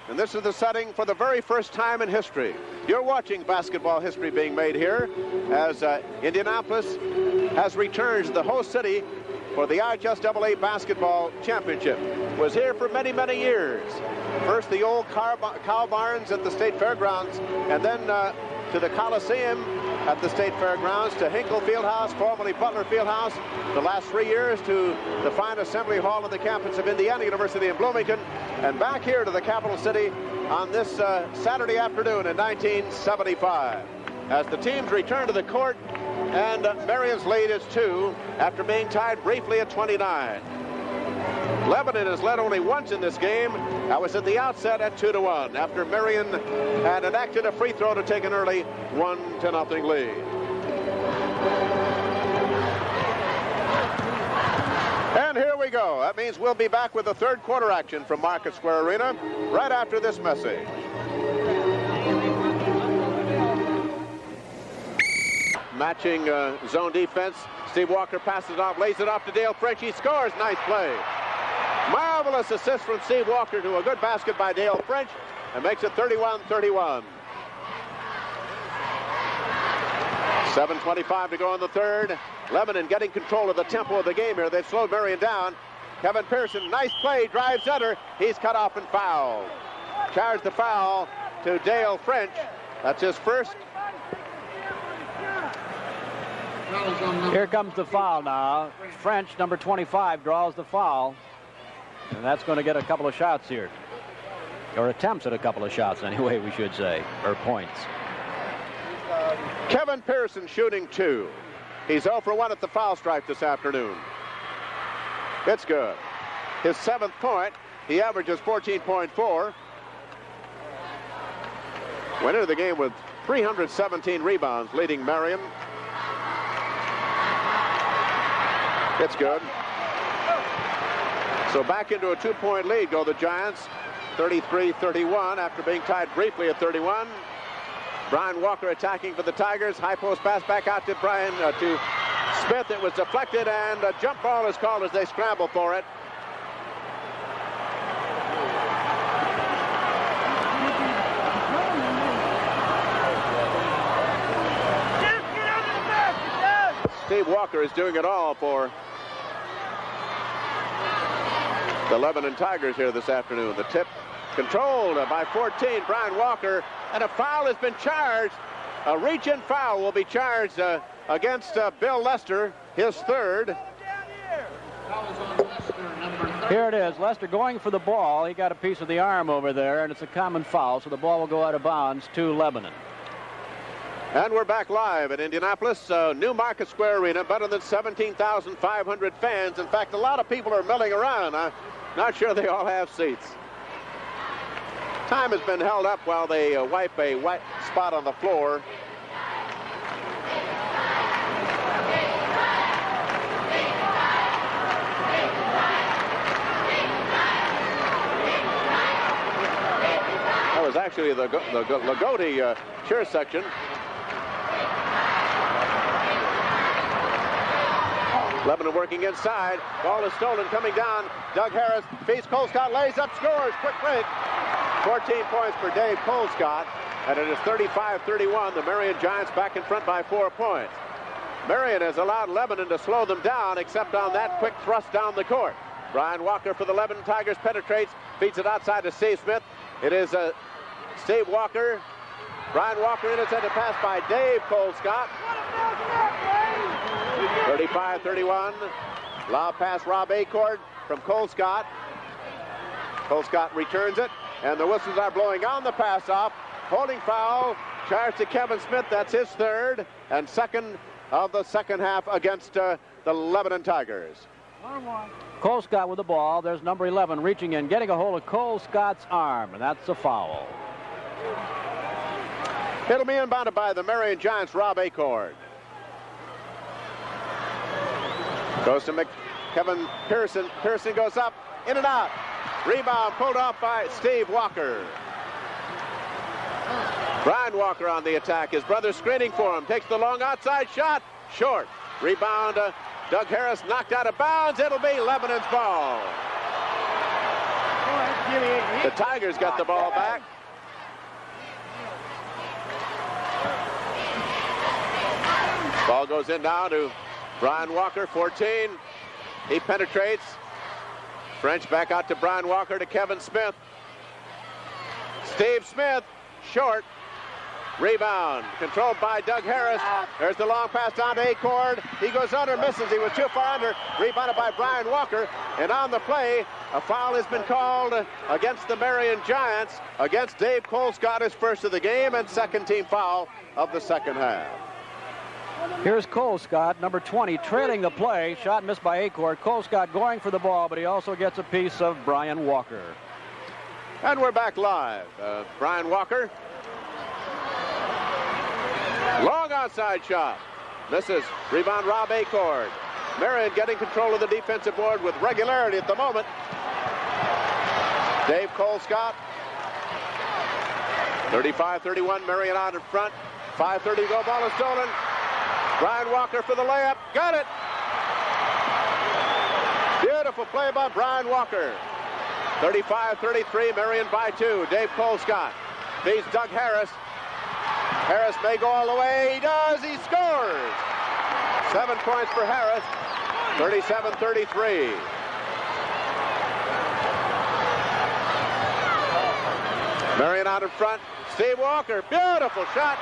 And this is the setting for the very first time in history. You're watching basketball history being made here as Indianapolis has returned to the host city for the IHSAA Basketball Championship. Was here for many, many years. First the old cow barns at the State Fairgrounds, and then to the Coliseum at the State Fairgrounds, to Hinkle Fieldhouse, formerly Butler Fieldhouse, the last 3 years to the fine Assembly Hall on the campus of Indiana University in Bloomington, and back here to the capital city on this Saturday afternoon in 1975. As the teams return to the court, and Marion's lead is 2 after being tied briefly at 29. Lebanon has led only once in this game. That was at the outset at 2-1 after Marion had enacted a free throw to take an early 1-0 lead. And here we go. That means we'll be back with the third quarter action from Market Square Arena right after this message. Matching zone defense. Steve Walker passes it off, lays it off to Dale French. He scores. Nice play. Marvelous assist from Steve Walker to a good basket by Dale French, and makes it 31-31. 7:25 to go in the third. Lebanon getting control of the tempo of the game here. They've slowed Marion down. Kevin Pearson, nice play, drives under. He's cut off and fouled. Charged the foul to Dale French. That's his first.
Here comes the foul now. French, number 25, draws the foul. And that's going to get a couple of shots here. or attempts at a couple of shots anyway, we should say, or points.
Kevin Pearson shooting 2. He's 0 for 1 at the foul stripe this afternoon. It's good. His 7th point. He averages 14.4. Went into the game with 317 rebounds, leading Marion. It's good. So back into a 2-point lead go the Giants, 33-31 after being tied briefly at 31. Brian Walker attacking for the Tigers. High post pass back out to to Smith. It was deflected, and a jump ball is called as they scramble for it. Steve Walker is doing it all for the Lebanon Tigers here this afternoon. The tip controlled by 14, Brian Walker, and a foul has been charged. A reach-in foul will be charged against Bill Lester, his 3rd.
Here it is. Lester going for the ball. He got a piece of the arm over there, and it's a common foul, so the ball will go out of bounds to Lebanon.
And we're back live at Indianapolis, New Market Square Arena, better than 17,500 fans. In fact, a lot of people are milling around. I'm not sure they all have seats. Time has been held up while they wipe a white spot on the floor. That was actually the Lagodi cheer section. Lebanon working inside. Ball is stolen, coming down. Doug Harris feeds Colescott, lays up, scores. Quick break. 14 points for Dave Colescott, and it is 35-31. The Marion Giants back in front by 4 points. Marion has allowed Lebanon to slow them down, except on that quick thrust down the court. Brian Walker for the Lebanon Tigers penetrates, feeds it outside to Steve Smith. It is Steve Walker. Brian Walker intercepted pass by Dave Colescott. 35-31. Lob pass Rob Acord from Colescott. Colescott returns it, and the whistles are blowing on the pass-off. Holding foul, charged to Kevin Smith. That's his 3rd and 2nd of the second half against the Lebanon Tigers.
Colescott with the ball. There's number 11 reaching in, getting a hold of Colescott's arm, and that's a foul.
It'll be inbounded by the Marion Giants, Rob Acord. Goes to Kevin Pearson. Pearson goes up, in and out. Rebound pulled off by Steve Walker. Brian Walker on the attack. His brother screening for him. Takes the long outside shot. Short. Rebound. Doug Harris knocked out of bounds. It'll be Lebanon's ball. The Tigers got the ball back. Ball goes in now to Brian Walker, 14. He penetrates. French back out to Brian Walker to Kevin Smith. Steve Smith, short. Rebound, controlled by Doug Harris. There's the long pass down to Acord. He goes under, misses. He was too far under. Rebounded by Brian Walker. And on the play, a foul has been called against the Marion Giants, against Dave Colescott, his 1st of the game, and 2nd team foul of the second half.
Here's Colescott, number 20, trailing the play. Shot missed by Acord. Colescott going for the ball, but he also gets a piece of Brian Walker.
And we're back live. Brian Walker. Long outside shot. Misses. Rebound Rob Acord. Marion getting control of the defensive board with regularity at the moment. Dave Colescott. 35-31. Marion out in front. 5:30 to go. Ball is stolen. Brian Walker for the layup. Got it. Beautiful play by Brian Walker. 35-33. Marion by 2. Dave Colescott feeds Doug Harris. Harris may go all the way. He does. He scores. 7 points for Harris. 37-33. Marion out in front. Steve Walker. Beautiful shot.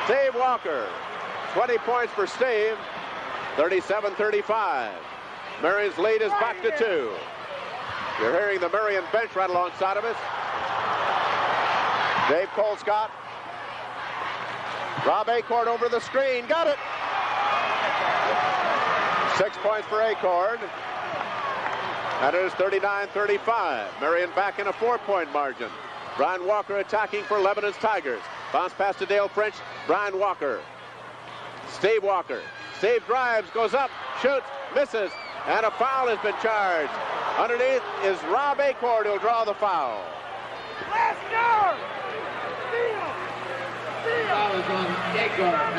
Steve Walker. 20 points for Steve. 37-35. Marion's lead is back to 2. You're hearing the Marion bench right alongside of us. Dave Colescott. Rob Acord over the screen. Got it. 6 points for Acord. And it is 39-35. Marion back in a 4-point margin. Brian Walker attacking for Lebanon's Tigers. Bounce pass to Dale French. Brian Walker. Steve Walker. Steve drives, goes up, shoots, misses, and a foul has been charged. Underneath is Rob Acord who'll draw the foul.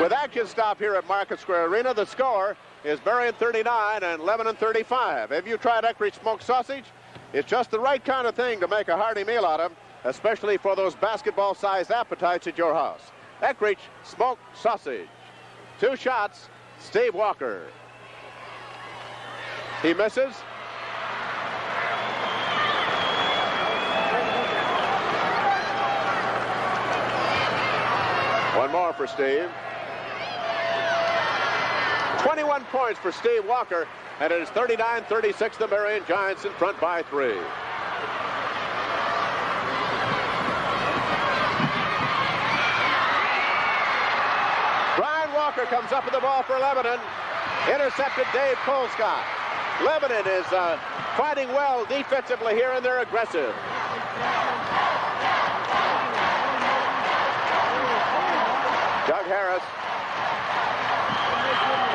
With action stop here at Market Square Arena, the score is Marion 39 and Lebanon 35. Have you tried Eckrich smoked sausage? It's just the right kind of thing to make a hearty meal out of, especially for those basketball-sized appetites at your house. Eckrich smoked sausage. 2 shots, Steve Walker. He misses. One more for Steve. 21 points for Steve Walker, and it is 39-36. The Marion Giants in front by 3. Brian Walker comes up with the ball for Lebanon. Intercepted Dave Colescott. Lebanon is fighting well defensively here, and they're aggressive. Doug Harris.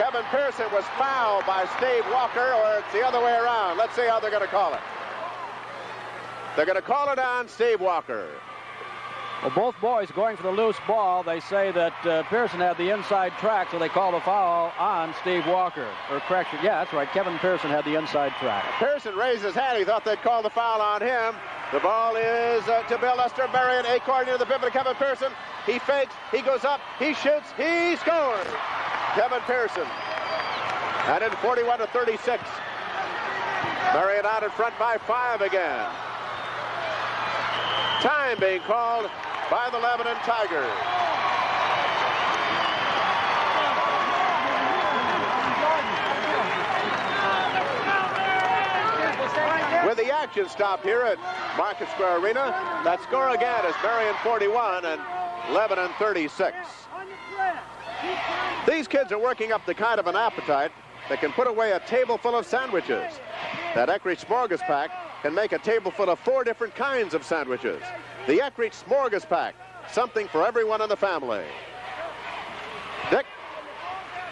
Kevin Pearson was fouled by Steve Walker, or it's the other way around. Let's see how they're going to call it. They're going to call it on Steve Walker.
Well, both boys going for the loose ball. They say that Pearson had the inside track, so they call the foul on Steve Walker. Or correction, yeah, that's right. Kevin Pearson had the inside track.
Pearson raised his hand. He thought they'd call the foul on him. The ball is to Bill Lester. Marion Acord near the pivot of Kevin Pearson. He fakes. He goes up. He shoots. He scores. Kevin Pearson. And in 41-36. Marion out in front by 5 again. Time being called by the Lebanon Tigers. With the action stop here at Market Square Arena, that score again is Marion 41 and Lebanon 36. These kids are working up the kind of an appetite that can put away a table full of sandwiches. That Eckrich Smorgaspack can make a table full of 4 different kinds of sandwiches. The Eckrich Smorgaspack, something for everyone in the family. Dick?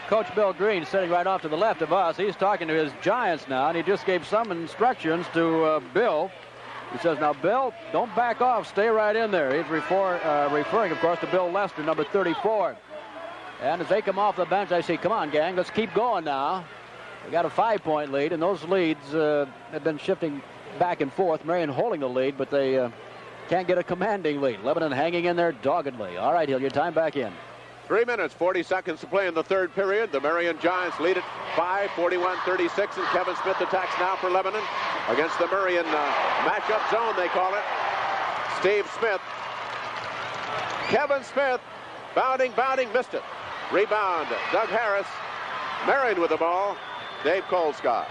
Coach Bill Green sitting right off to the left of us. He's talking to his Giants now, and he just gave some instructions to Bill. He says, now, Bill, don't back off. Stay right in there. He's referring, of course, to Bill Lester, number 34. And as they come off the bench, I say, come on, gang, let's keep going now. We got a 5-point lead, and those leads have been shifting back and forth. Marion holding the lead, but they can't get a commanding lead. Lebanon hanging in there doggedly. All right, Hill, your time back in.
3 minutes, 40 seconds to play in the third period. The Marion Giants lead at 5, 41-36, and Kevin Smith attacks now for Lebanon against the Marion matchup zone, they call it. Steve Smith. Kevin Smith, bounding, missed it. Rebound, Doug Harris. Marion with the ball. Dave Colescott.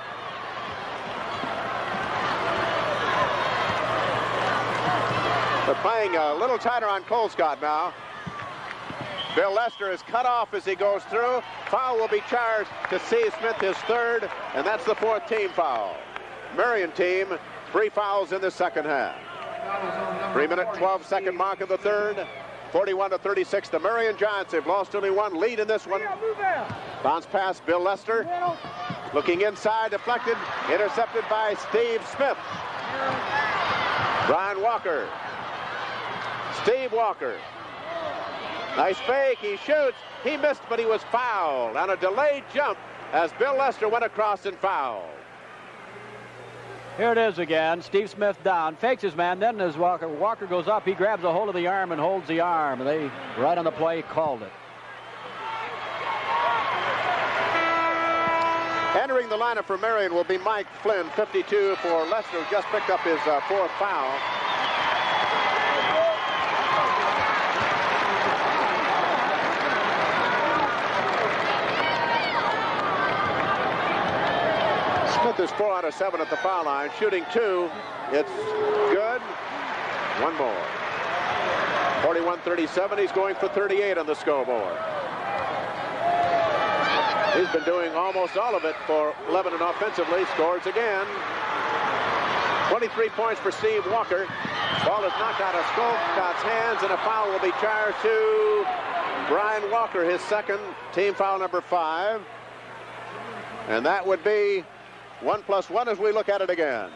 They're playing a little tighter on Colescott now. Bill Lester is cut off as he goes through. Foul will be charged to Steve Smith, his 3rd, and that's the 4th team foul. Marion team, 3 fouls in the second half. 3-minute, 12-second mark of the third. 41-36. The Marion Giants have lost only 1 lead in this one. Bounce pass, Bill Lester. Looking inside, deflected, intercepted by Steve Smith. Brian Walker. Steve Walker. Nice fake, he shoots, he missed, but he was fouled on a delayed jump as Bill Lester went across and fouled.
Here it is again. Steve Smith down, fakes his man, then as Walker goes up, he grabs a hold of the arm and holds the arm. They, right on the play, called it.
Entering the lineup for Marion will be Mike Flynn, 52 for Lester, who just picked up his 4th foul. Smith is 4 out of 7 at the foul line, shooting 2. It's good. 1 more. 41-37. He's going for 38 on the scoreboard. He's been doing almost all of it for Lebanon offensively. Scores again. 23 points for Steve Walker. Ball is knocked out of Scott's hands, and a foul will be charged to Brian Walker, his second, team foul number 5. And that would be 1+1 as we look at it again.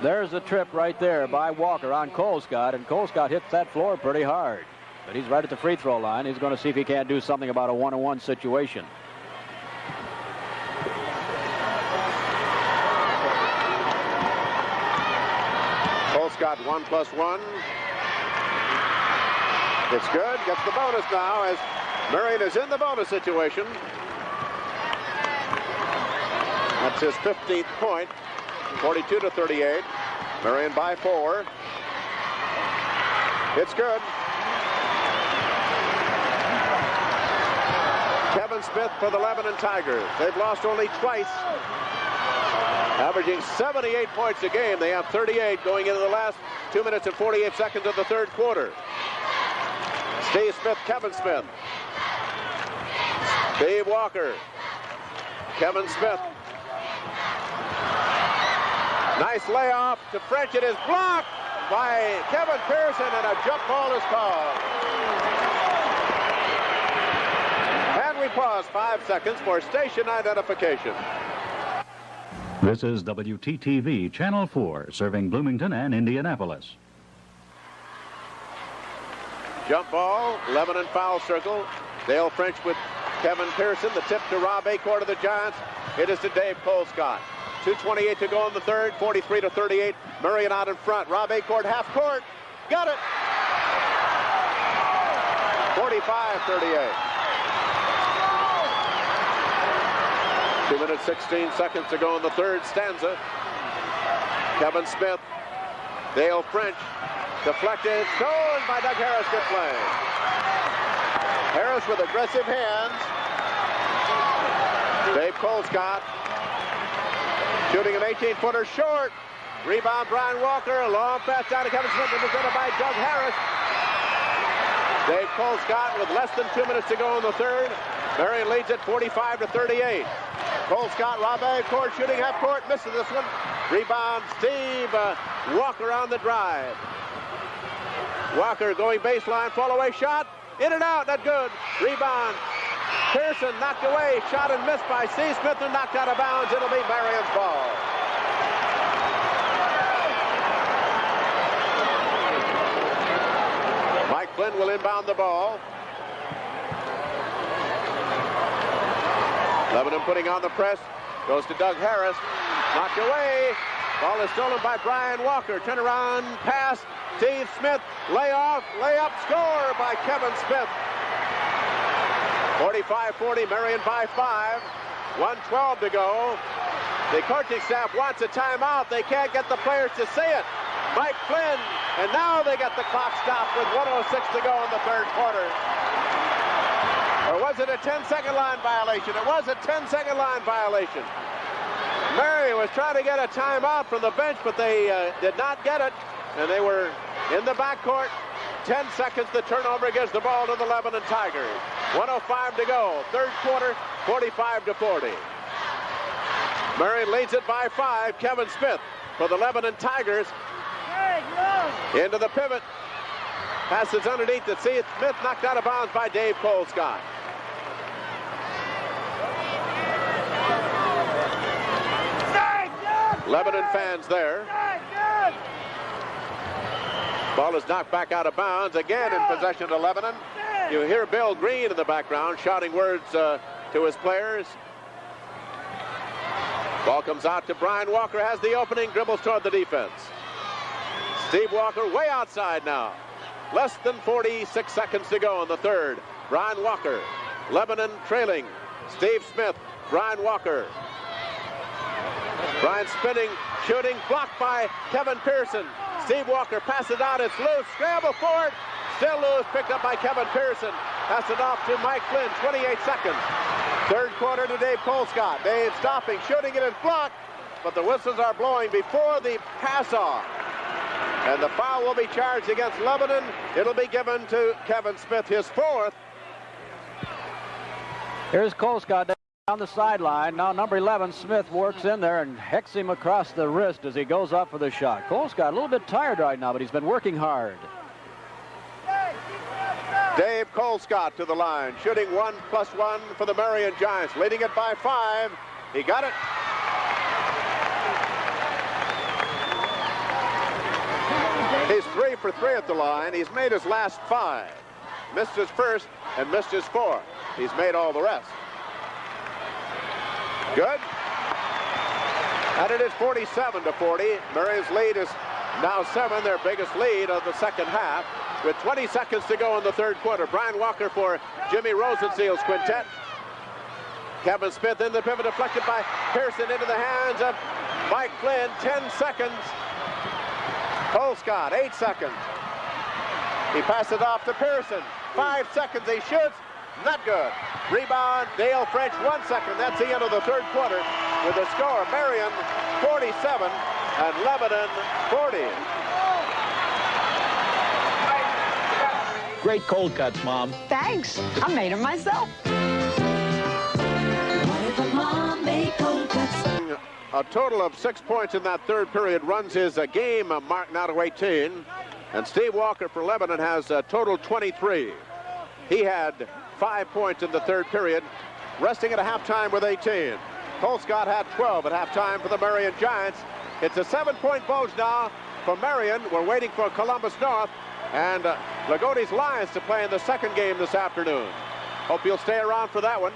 There's a trip right there by Walker on Colescott, and Colescott hits that floor pretty hard. But he's right at the free throw line. He's going to see if he can't do something about a 1-on-1 situation.
Colescott 1+1. It's good. Gets the bonus now as Marion is in the bonus situation. That's his 15th point. 42-38. Marion by 4. It's good. Kevin Smith for the Lebanon Tigers. They've lost only twice. Averaging 78 points a game. They have 38 going into the last 2 minutes and 48 seconds of the third quarter. Steve Smith, Kevin Smith. Steve Walker. Kevin Smith. Nice layoff to French. It is blocked by Kevin Pearson, and a jump ball is called. And we pause 5 seconds for station identification.
This is WTTV Channel 4, serving Bloomington and Indianapolis.
Jump ball, Lebanon foul circle. Dale French with Kevin Pearson. The tip to Rob Acord of the Giants. It is to Dave Colescott. 2:28 to go in the third, 43-38. Marion out in front. Rob Acord half court. Got it. 45-38. 2 minutes, 16 seconds to go in the third stanza. Kevin Smith, Dale French, deflected, stolen by Doug Harris. Good play. Harris with aggressive hands. Dave Colescott shooting an 18-footer short. Rebound Brian Walker. A long pass down to Kevin Smith. Intercepted by Doug Harris. Dave Colescott with less than 2 minutes to go in the third. Marion leads it 45-38. Colescott, Rob Acord shooting half court. Misses this one. Rebound Steve Walker on the drive. Walker going baseline. Fall away shot. In and out. Not good. Rebound. Pearson knocked away. Shot and missed by C. Smith and knocked out of bounds. It'll be Marion's ball. Mike Flynn will inbound the ball. Lebanon putting on the press. Goes to Doug Harris. Knocked away. Ball is stolen by Brian Walker. Turnaround pass. Steve Smith. Layoff. Layup. Score by Kevin Smith. 45-40. Marion by 5. 1:12 to go. The coaching staff wants a timeout. They can't get the players to see it. Mike Flynn. And now they get the clock stopped with 1:06 to go in the third quarter. Or was it a 10-second line violation? It was a 10-second line violation. Marion was trying to get a timeout from the bench, but they did not get it. And they were in the backcourt. 10 seconds, the turnover gives the ball to the Lebanon Tigers. 1:05 to go. Third quarter, 45-40. Marion leads it by 5. Kevin Smith for the Lebanon Tigers. Into the pivot. Passes underneath to C. Smith, knocked out of bounds by Dave Colescott. Lebanon fans there. Ball is knocked back out of bounds. Again in possession of Lebanon. You hear Bill Green in the background shouting words to his players. Ball comes out to Brian Walker. Has the opening. Dribbles toward the defense. Steve Walker way outside now. Less than 46 seconds to go in the third. Brian Walker. Lebanon trailing. Steve Smith. Brian Walker. Brian spinning, shooting, blocked by Kevin Pearson. Steve Walker passes out. It's loose. Scramble forward. Still loose. Picked up by Kevin Pearson. Pass it off to Mike Flynn. 28 seconds. Third quarter to Dave Colescott. Dave stopping, shooting. It is blocked, but the whistles are blowing before the pass off. And the foul will be charged against Lebanon. It'll be given to Kevin Smith, his 4th.
Here's Colescott down the sideline. Now number 11, Smith, works in there and hecks him across the wrist as he goes up for the shot. Colescott a little bit tired right now, but he's been working hard.
Dave Colescott to the line, shooting 1+1 for the Marion Giants, leading it by 5. He got it. He's 3 for 3 at the line. He's made his last 5. Missed his first and missed his 4th. He's made all the rest. Good. And it is 47-40. Marion's lead is now 7, their biggest lead of the second half, with 20 seconds to go in the third quarter. Brian Walker for Jimmy Rosenseel's quintet. Kevin Smith in the pivot, deflected by Pearson into the hands of Mike Flynn. 10 seconds. Colescott, 8 seconds. He passes off to Pearson. 5 seconds, he shoots. Not good. Rebound, Dale French, 1 second. That's the end of the third quarter with a score. Marion 47 and Lebanon 40.
Great cold cuts, Mom.
Thanks. I made them myself. Mom made cold cuts.
A total of 6 points in that third period runs his game mark now to 18. And Steve Walker for Lebanon has a total 23. He had 5 points in the third period, resting at a halftime with 18. Colescott had 12 at halftime for the Marion Giants. It's a 7-point bulge now for Marion. We're waiting for Columbus North and Lagoti's Lions to play in the second game this afternoon. Hope you'll stay around for that one.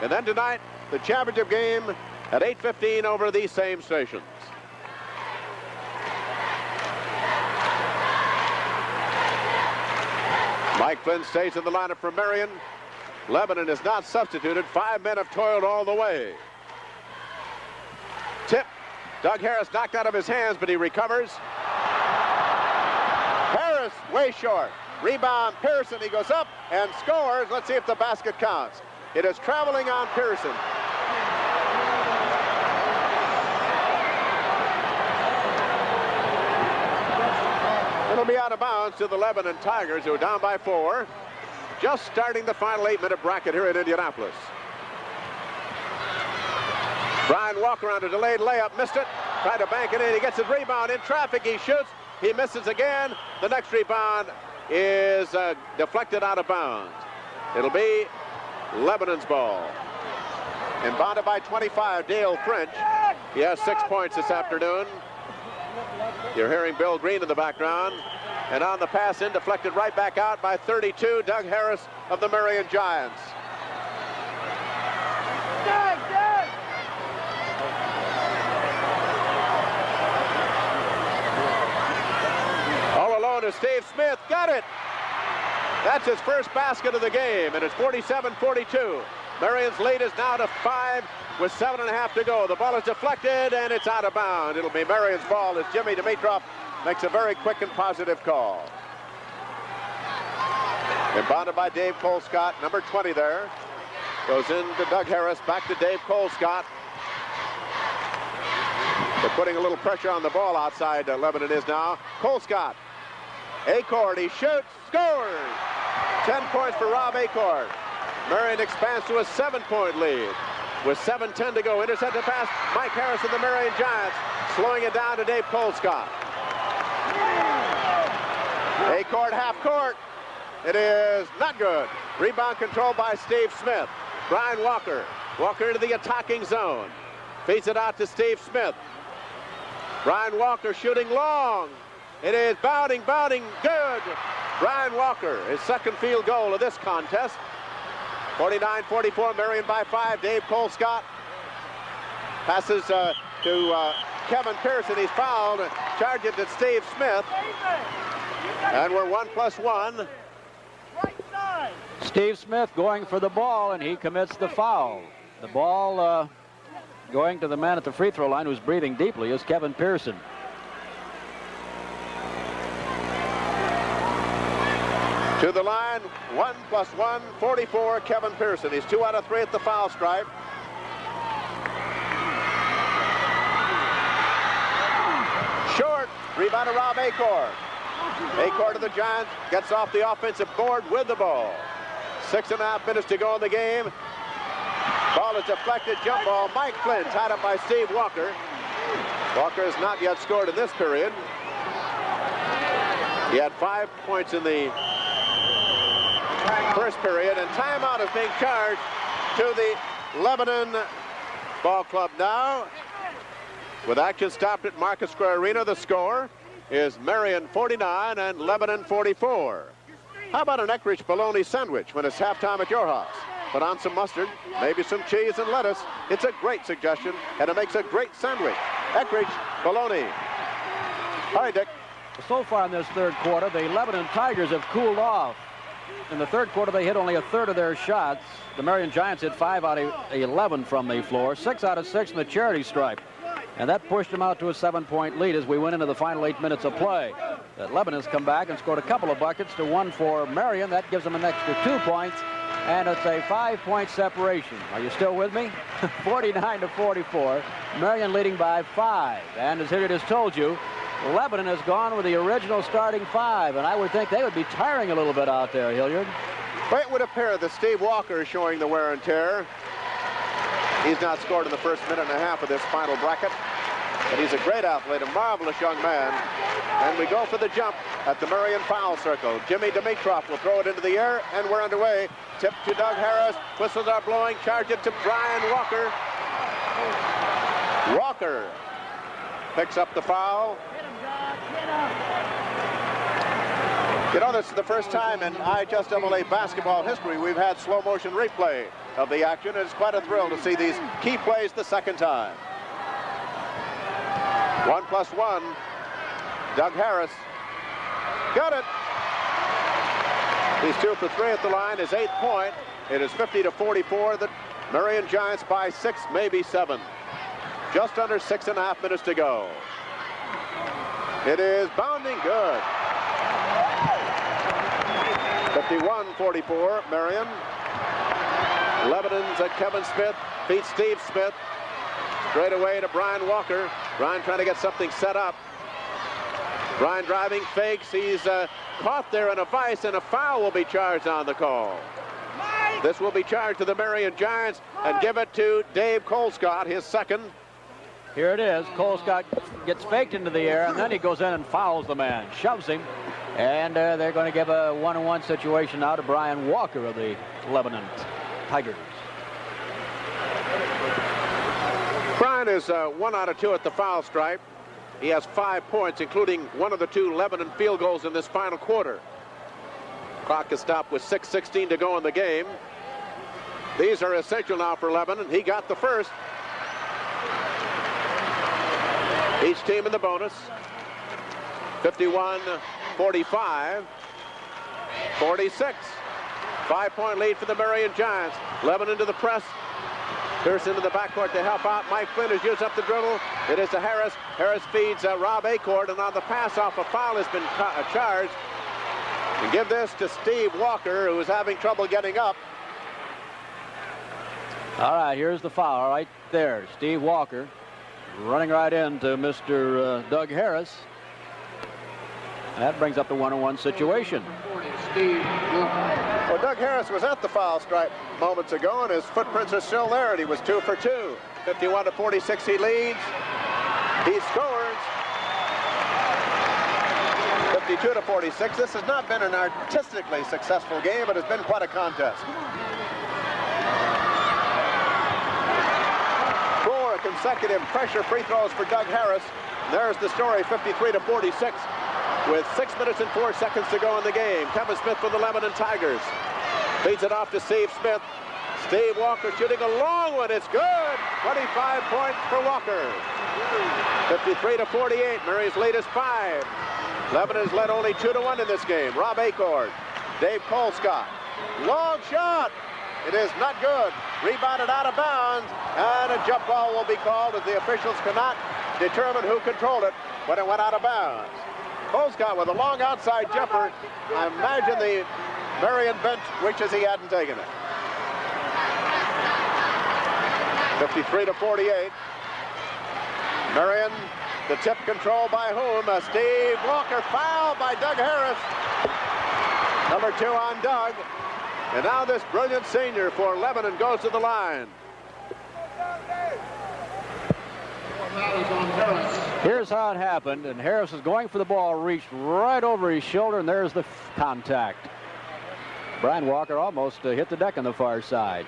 And then tonight, the championship game at 8:15 over these same stations. Mike Flynn stays in the lineup for Marion. Lebanon is not substituted. 5 men have toiled all the way. Tip. Doug Harris knocked out of his hands, but he recovers. Harris way short. Rebound Pearson. He goes up and scores. Let's see if the basket counts. It is traveling on Pearson. It'll be out of bounds to the Lebanon Tigers, who are down by 4. Just starting the final 8-minute bracket here in Indianapolis. Brian Walker on a delayed layup, missed it. Tried to bank it in. He gets his rebound in traffic. He shoots. He misses again. The next rebound is deflected out of bounds. It'll be Lebanon's ball. And bounded by 25, Dale French. He has 6 points this afternoon. You're hearing Bill Green in the background. And on the pass in, deflected right back out by 32, Doug Harris of the Marion Giants. All alone is Steve Smith. Got it. That's his first basket of the game, and it's 47-42. Marion's lead is now to 5 with 7.5 to go. The ball is deflected, and it's out of bounds. It'll be Marion's ball as Jimmy Dimitrov makes a very quick and positive call. Inbounded by Dave Colescott, number 20 there. Goes into Doug Harris, back to Dave Colescott. They're putting a little pressure on the ball outside. Lebanon is now. Colescott. Acord, he shoots, scores. 10 points for Rob Acord. Marion expands to a 7-point lead. With 7:10 to go, intercepted pass, Mike Harris of the Marion Giants, slowing it down to Dave Colescott. Acord half court. It is not good. Rebound controlled by Steve Smith. Brian Walker. Walker into the attacking zone. Feeds it out to Steve Smith. Brian Walker shooting long. It is bounding, good. Brian Walker, his second field goal of this contest. 49-44, Marion by 5. Dave Colescott passes to Kevin Pearson. He's fouled. Charge it to Steve Smith. And we're 1+1.
Steve Smith going for the ball, and he commits the foul. The ball going to the man at the free throw line who's breathing deeply is Kevin Pearson.
To the line, 1+1, 44, Kevin Pearson. He's 2 out of 3 at the foul stripe. Short, Rebound to Rob Acord. Acord to the Giants. Gets off the offensive board with the ball. 6.5 minutes to go in the game. Ball is deflected. Jump ball. Mike Flynn tied up by Steve Walker. Walker has not yet scored in this period. He had 5 points in the first period, and timeout is being charged to the Lebanon Ball Club now. With action stopped at Market Square Arena, the score is Marion 49 and Lebanon 44. How about an Eckrich bologna sandwich when it's halftime at your house? Put on some mustard, maybe some cheese and lettuce. It's a great suggestion, and it makes a great sandwich. Eckrich bologna. Hi, Dick.
So far in this third quarter, the Lebanon Tigers have cooled off. In the third quarter, they hit only a third of their shots. The Marion Giants hit 5 out of 11 from the floor, 6 out of 6 in the charity stripe. And that pushed them out to a 7-point lead as we went into the final 8 minutes of play. That Lebanon has come back and scored a couple of buckets to one for Marion. That gives them an extra 2 points, and it's a 5-point separation. Are you still with me? 49-44. Marion leading by 5. And as Hilliard has told you, Lebanon has gone with the original starting 5, and I would think they would be tiring a little bit out there, Hilliard.
Well, it would appear that Steve Walker is showing the wear and tear. He's not scored in the first minute and a half of this final bracket, but he's a great athlete, a marvelous young man. And we go for the jump at the Marion foul circle. Jimmy Dimitrov will throw it into the air, and we're underway. Tip to Doug Harris. Whistles are blowing. Charge it to Brian Walker. Walker picks up the foul. You know, this is the first time in IHSAA basketball history we've had slow motion replay of the action. It's quite a thrill to see these key plays the second time. 1+1. Doug Harris got it. He's 2 for 3 at the line. His 8th point. It is 50-44. The Marion Giants by 6, maybe 7. Just under 6.5 minutes to go. It is bounding good. 51-44, Marion. Lebanon's at Kevin Smith, beats Steve Smith. Straight away to Brian Walker. Brian trying to get something set up. Brian driving, fakes. He's caught there in a vice, and a foul will be charged on the call. This will be charged to the Marion Giants and give it to Dave Colescott, his second.
Here it is. Colescott gets faked into the air, and then he goes in and fouls the man, shoves him. And they're going to give a 1-on-1 situation now to Brian Walker of the Lebanon Tigers.
Brian is 1 out of 2 at the foul stripe. He has 5 points, including one of the 2 Lebanon field goals in this final quarter. Clock is stopped with 6:16 to go in the game. These are essential now for Lebanon. He got the first. Each team in the bonus. 51-45. 46. 5-point lead for the Marion Giants. Lebanon to the press. Pearson to the backcourt to help out. Mike Flynn has used up the dribble. It is to Harris. Harris feeds Rob Acord, and on the pass off, a foul has been charged. And give this to Steve Walker, who is having trouble getting up.
All right, here's the foul right there. Steve Walker running right into Mr. Doug Harris. That brings up the 1-on-1 situation.
Well, Doug Harris was at the foul stripe moments ago, and his footprints are still there, and he was 2 for 2. 51-46, he leads. He scores. 52-46. This has not been an artistically successful game, but it's been quite a contest. 4 consecutive pressure free throws for Doug Harris. There's the story, 53-46. With 6 minutes and 4 seconds to go in the game. Kevin Smith for the Lebanon Tigers. Feeds it off to Steve Smith. Steve Walker shooting a long one. It's good. 25 points for Walker. 53-48. Marion's lead is 5. Lebanon's led only 2-1 in this game. Rob Acord. Dave Colescott. Long shot. It is not good. Rebounded out of bounds. And a jump ball will be called as the officials cannot determine who controlled it when it went out of bounds. Colescott with a long outside jumper. I imagine the Marion bench wishes he hadn't taken it. 53-48. Marion The tip control by whom? Steve Walker, fouled by Doug Harris. Number 2 on Doug. And now this brilliant senior for Lebanon goes to the line.
Here's how it happened, and Harris is going for the ball, reached right over his shoulder, and there's the contact. Brian Walker almost hit the deck on the far side.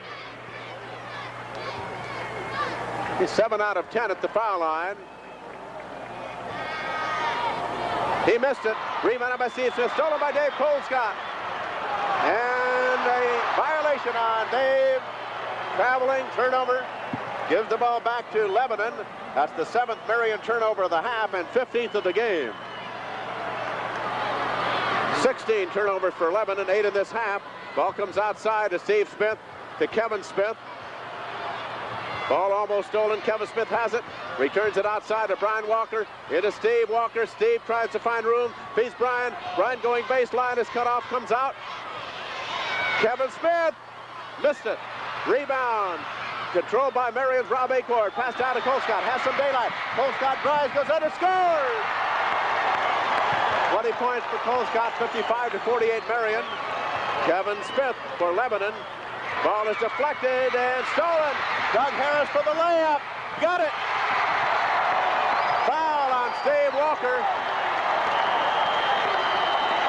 He's 7 out of 10 at the foul line. He missed it. Rebounded by Steve Smith, stolen by Dave Colescott. And a violation on Dave. Traveling, turnover. Gives the ball back to Lebanon. That's the 7th Marion turnover of the half and 15th of the game. 16 turnovers for Lebanon, 8 in this half. Ball comes outside to Steve Smith, to Kevin Smith. Ball almost stolen. Kevin Smith has it. Returns it outside to Brian Walker. Into Steve Walker. Steve tries to find room. Feeds Brian. Brian going baseline. Is cut off. Comes out. Kevin Smith missed it. Rebound. Controlled by Marion's Rob Acord. Passed down to Colescott. Has some daylight. Colescott drives. Goes under. Scores! 20 points for Colescott. 55-48 Marion. Kevin Smith for Lebanon. Ball is deflected and stolen. Doug Harris for the layup. Got it. Foul on Steve Walker.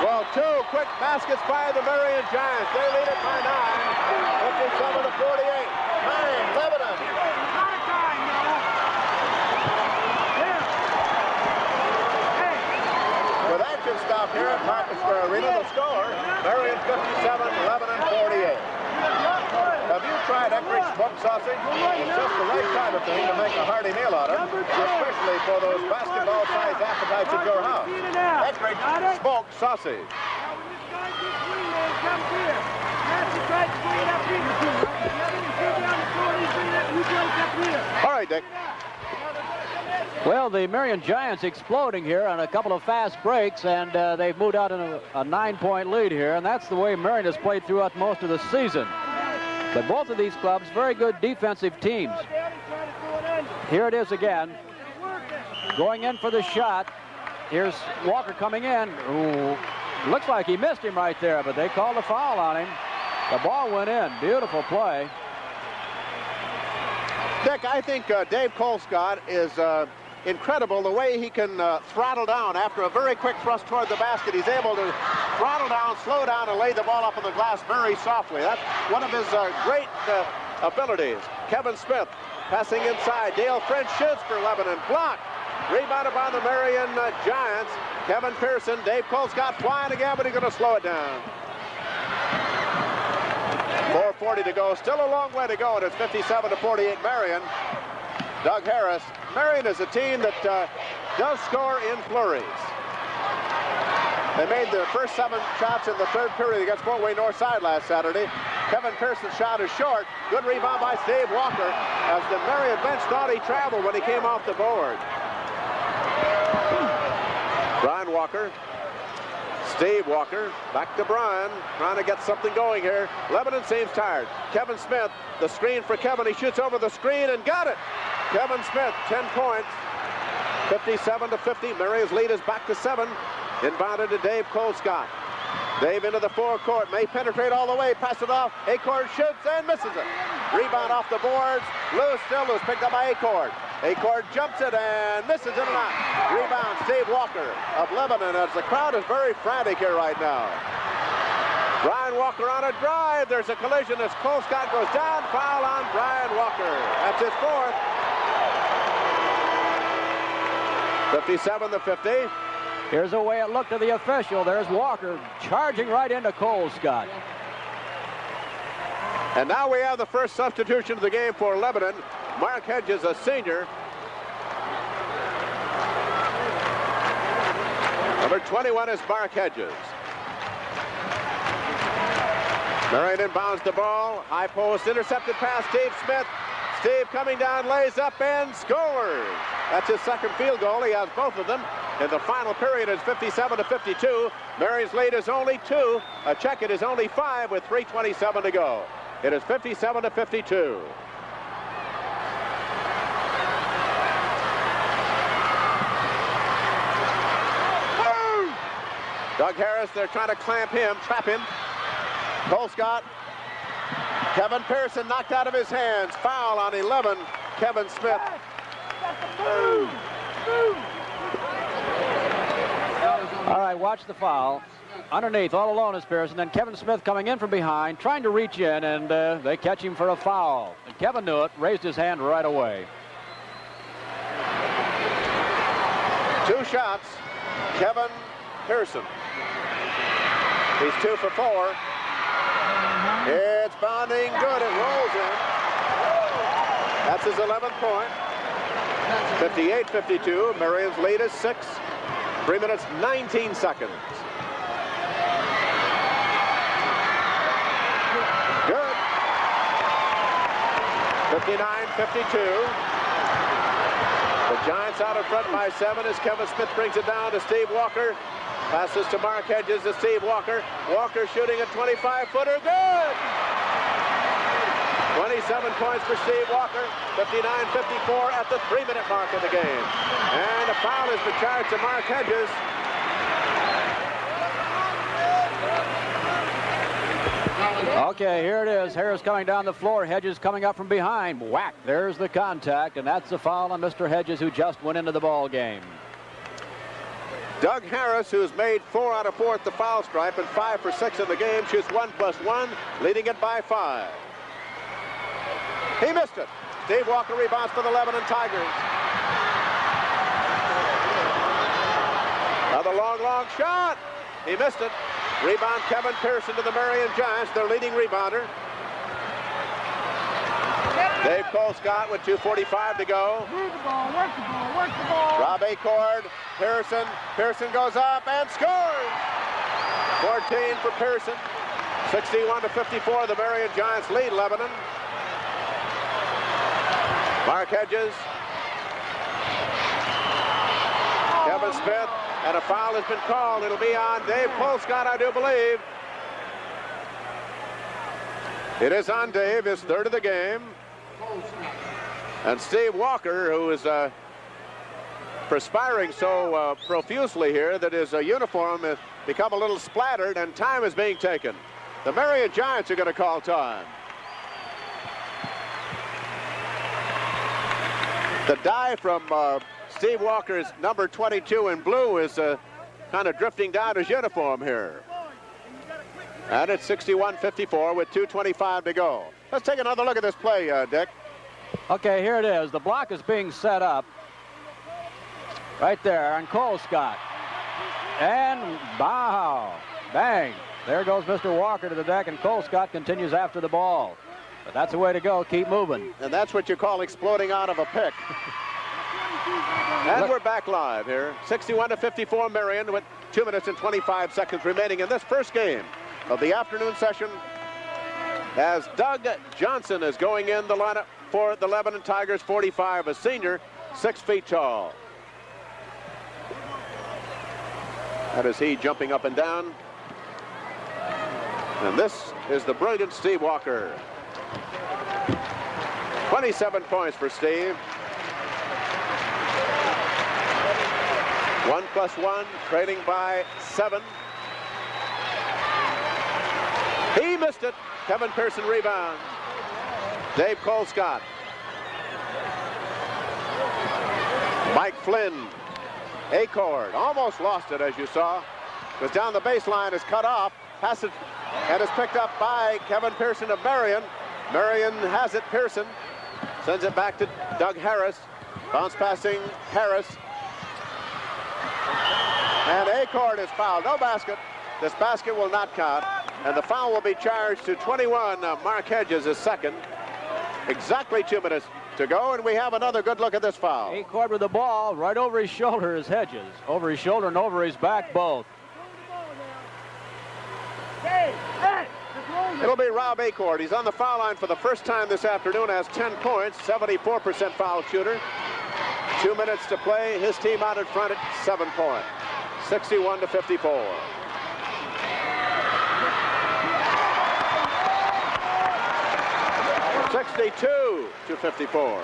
Well, 2 quick baskets by the Marion Giants. They lead it by 9. 57-48. 9, Lebanon. With action stop here at Market Square Arena, the score, Marion 57, Lebanon 48. Have you tried Eckrich smoked sausage? It's just the right kind of thing to make a hearty meal out of, especially for those basketball-sized appetites at your house. Eckrich smoked sausage. All right, Dick.
Well, the Marion Giants exploding here on a couple of fast breaks, and they've moved out in a 9-point lead here, and that's the way Marion has played throughout most of the season. But both of these clubs, very good defensive teams. Here it is again. Going in for the shot. Here's Walker coming in. Ooh, looks like he missed him right there, but they called a foul on him. The ball went in. Beautiful play.
Dick, I think Dave Colescott is incredible the way he can throttle down after a very quick thrust toward the basket. He's able to throttle down, slow down, and lay the ball up on the glass very softly. That's one of his great abilities. Kevin Smith passing inside. Dale French shoots for Lebanon. Blocked. Rebounded by the Marion Giants. Kevin Pearson. Dave Colescott flying again, but he's going to slow it down. 4:40 to go. Still a long way to go, and it's 57-48 Marion. Doug Harris. Marion is a team that does score in flurries. They made their first 7 shots in the 3rd period against Fort Wayne Northside last Saturday. Kevin Pearson's shot is short. Good rebound by Steve Walker, as the Marion bench thought he traveled when he came off the board. Brian Walker. Steve Walker, back to Brian, trying to get something going here. Lebanon seems tired. Kevin Smith, the screen for Kevin. He shoots over the screen and got it. Kevin Smith, 10 points, 57-50. Marion's lead is back to 7. Inbounded to Dave Colescott. Dave into the forecourt, may penetrate all the way, pass it off. Acord shoots and misses it. Rebound off the boards. Loose, still loose, picked up by Acord. Acord jumps it and misses it not. Rebound, Steve Walker of Lebanon, as the crowd is very frantic here right now. Brian Walker on a drive. There's a collision as Colescott goes down. Foul on Brian Walker. That's his 4th. 57-50.
Here's the way it looked to the official. There's Walker charging right into Colescott.
And now we have the first substitution of the game for Lebanon. Mark Hedges, a senior. Number 21 is Mark Hedges. Marion inbounds the ball. High post, intercepted pass, Steve Smith. Steve coming down, lays up and scores. That's his 2nd field goal. He has both of them. In the final period, it's 57-52. Marion's lead is only 2. A check it is only 5 with 3:27 to go. It is 57-52. Doug Harris, they're trying to trap him. Cole Scott. Kevin Pearson knocked out of his hands. Foul on 11, Kevin Smith.
All right, watch the foul. Underneath, all alone is Pearson. Then Kevin Smith coming in from behind, trying to reach in, and they catch him for a foul. And Kevin knew it, raised his hand right away.
2 shots, Kevin Pearson. He's 2 for 4. It's bounding good. It rolls in. That's his 11th point. 58-52. Marion's lead is 6. 3 minutes, 19 seconds. Good. 59-52. The Giants out in front by 7 as Kevin Smith brings it down to Steve Walker. Passes to Mark Hedges to Steve Walker. Walker shooting a 25-footer. Good! 27 points for Steve Walker. 59-54 at the 3-minute mark of the game. And a foul has been charged to Mark Hedges.
Okay, here it is. Harris coming down the floor. Hedges coming up from behind. Whack. There's the contact, and that's the foul on Mr. Hedges, who just went into the ball game.
Doug Harris, who's made 4 out of 4 at the foul stripe and 5 for 6 in the game, shoots 1+1, leading it by 5. He missed it. Steve Walker rebounds for the Lebanon Tigers. Another long shot. He missed it. Rebound Kevin Pearson to the Marion Giants, their leading rebounder. Dave Cole Scott with 2:45 to go.
Move the ball, work the ball, work the ball.
Rob Acord, Pearson. Pearson goes up and scores. 14 for Pearson. 61-54, the Marion Giants lead Lebanon. Mark Hedges. Kevin Smith. And a foul has been called. It'll be on Dave Cole Scott, I do believe. It is on Dave, his 3rd of the game. And Steve Walker, who is perspiring so profusely here that his uniform has become a little splattered, and time is being taken. The Marion Giants are going to call time. The dye from Steve Walker's number 22 in blue is kind of drifting down his uniform here. And it's 61-54 with 2:25 to go. Let's take another look at this play, Dick.
Okay, here it is. The block is being set up right there on Cole Scott. And wow, bang. There goes Mr. Walker to the deck, and Cole Scott continues after the ball. But that's the way to go. Keep moving.
And that's what you call exploding out of a pick. And we're back live here. 61-54 Marion with 2 minutes and 25 seconds remaining in this first game of the afternoon session, as Doug Johnson is going in the lineup for the Lebanon Tigers, 45, a senior, 6 feet tall. That is he jumping up and down. And this is the brilliant Steve Walker. 27 points for Steve. 1+1, trailing by 7. He missed it. Kevin Pearson rebounds. Dave Cole Scott. Mike Flynn. Acord almost lost it, as you saw. Was down the baseline, is cut off. Pass it, and is picked up by Kevin Pearson of Marion. Marion has it. Pearson sends it back to Doug Harris. Bounce passing Harris. And Acord is fouled. No basket. This basket will not count. And the foul will be charged to 21. Mark Hedges is second. Exactly 2 minutes to go, and we have another good look at this foul.
Acord with the ball right over his shoulder is Hedges. Over his shoulder and over his back both.
It'll be Rob Acord. He's on the foul line for the first time this afternoon, has 10 points, 74% foul shooter. 2 minutes to play. His team out in front at 7 points. 61-54. (62-54).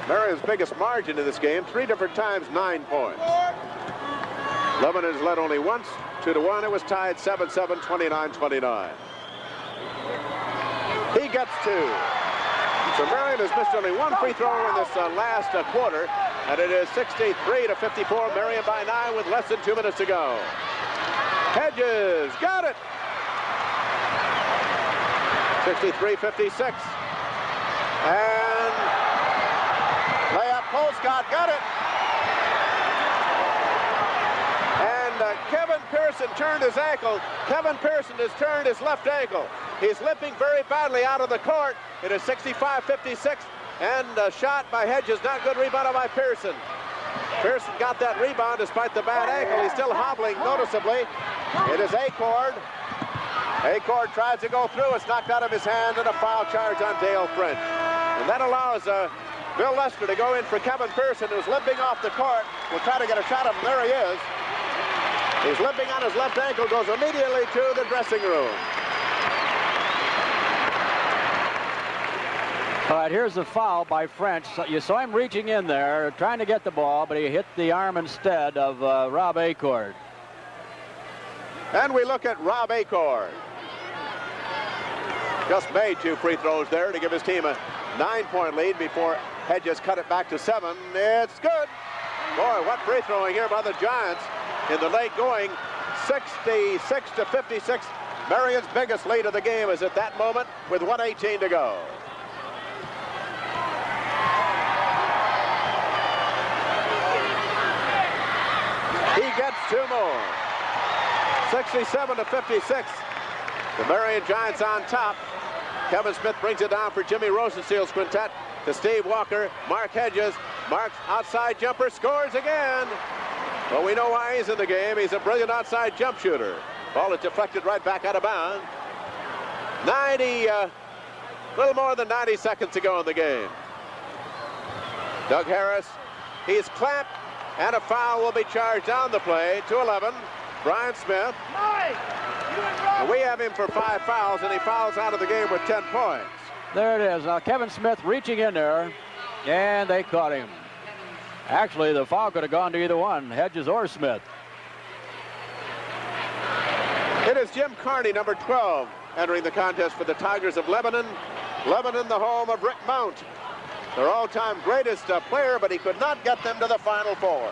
Marion's biggest margin in this game, 3 different times, 9 points. Lebanon has led only once, 2-1. It was tied 7-7, 29-29. He gets two. So Marion has missed only one free throw in this last quarter, and it is 63-54. Marion by 9 with less than 2 minutes to go. Hedges got it. 63-56. And layup, Colescott got it. And Kevin Pearson turned his ankle. Kevin Pearson has turned his left ankle. He's limping very badly out of the court. It is 65-56, and a shot by Hedges, not good. Rebound by Pearson. Pearson got that rebound despite the bad ankle. He's still hobbling noticeably. It is Acord. Acord tries to go through. It's knocked out of his hand, and a foul charge on Dale French. And that allows Bill Lester to go in for Kevin Pearson, who's limping off the court. We'll try to get a shot of him. There he is. He's limping on his left ankle, goes immediately to the dressing room.
All right, here's the foul by French. So you saw him reaching in there, trying to get the ball, but he hit the arm instead of Rob Acord.
And we look at Rob Acord. Just made 2 free throws there to give his team a 9-point lead before Hedges cut it back to 7. It's good. Boy, what free throwing here by the Giants in the late going. 66-56. Marion's biggest lead of the game is at that moment with 1:18 to go. He gets 2 more. 67-56. The Marion Giants on top. Kevin Smith brings it down for Jimmy Rosensteel's quintet to Steve Walker. Mark Hedges. Mark's outside jumper scores again. Well, we know why he's in the game. He's a brilliant outside jump shooter. Ball is deflected right back out of bounds. Little more than 90 seconds to go in the game. Doug Harris, he's clamped, and a foul will be charged down the play. 2-11, Brian Smith. And we have him for 5 fouls, and he fouls out of the game with 10 points.
There it is. Now Kevin Smith reaching in there, and they caught him. Actually, the foul could have gone to either one, Hedges or Smith.
It is Jim Carney, number 12, entering the contest for the Tigers of Lebanon. Lebanon, the home of Rick Mount, their all-time greatest player, but he could not get them to the Final Four.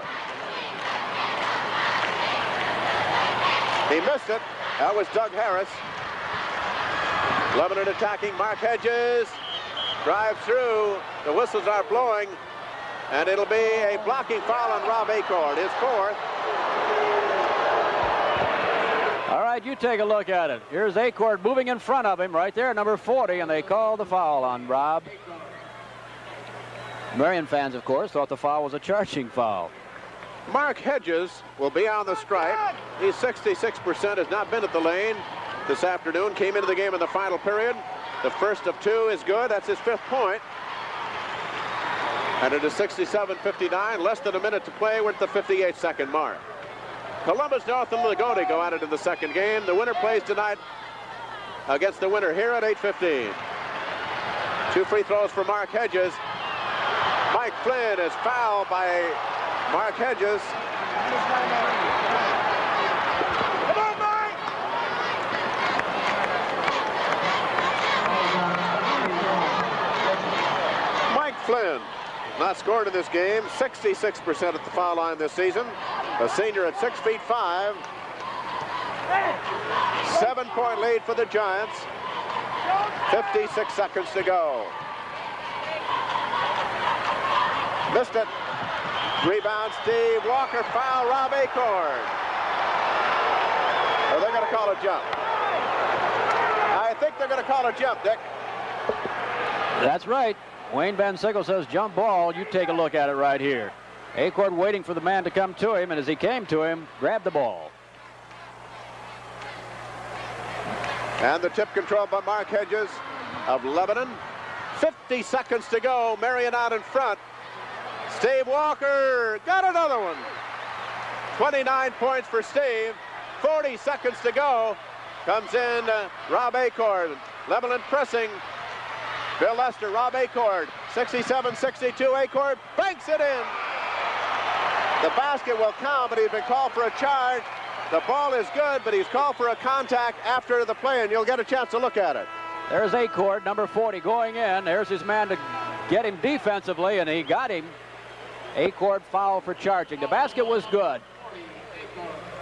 He missed it. That was Doug Harris. Lebanon attacking. Mark Hedges drives through. The whistles are blowing, and it'll be a blocking foul on Rob Acord, his 4th.
All right, you take a look at it. Here's Acord moving in front of him right there, number 40, and they call the foul on Rob. Marion fans, of course, thought the foul was a charging foul.
Mark Hedges will be on the stripe. He's 66%, has not been at the lane this afternoon. Came into the game in the final period. The first of 2 is good. That's his 5th point. And it is 67-59, less than a minute to play. We're at the 58-second mark. Columbus North and Lagodi go at it in the second game. The winner plays tonight against the winner here at 8:15. 2 free throws for Mark Hedges. Mike Flynn is fouled by Mark Hedges. Come on, Mike! Mike Flynn not scored in this game. 66% at the foul line this season. A senior at 6'5". 7-point lead for the Giants. 56 seconds to go. Missed it. Rebound, Steve Walker. Foul, Rob Acord. Or they're going to call a jump. I think they're going to call a jump, Dick.
That's right. Wayne Van Sickle says jump ball. You take a look at it right here. Acord waiting for the man to come to him, and as he came to him, grabbed the ball.
And the tip controlled by Mark Hedges of Lebanon. 50 seconds to go. Marion out in front. Steve Walker got another one. 29 points for Steve. 40 seconds to go. Comes in Rob Acord. Lebanon pressing. Bill Lester, Rob Acord. 67-62. Acord banks it in. The basket will count, but he's been called for a charge. The ball is good, but he's called for a contact after the play, and you'll get a chance to look at it.
There's Acord, number 40, going in. There's his man to get him defensively, and he got him. Acord foul for charging. The basket was good.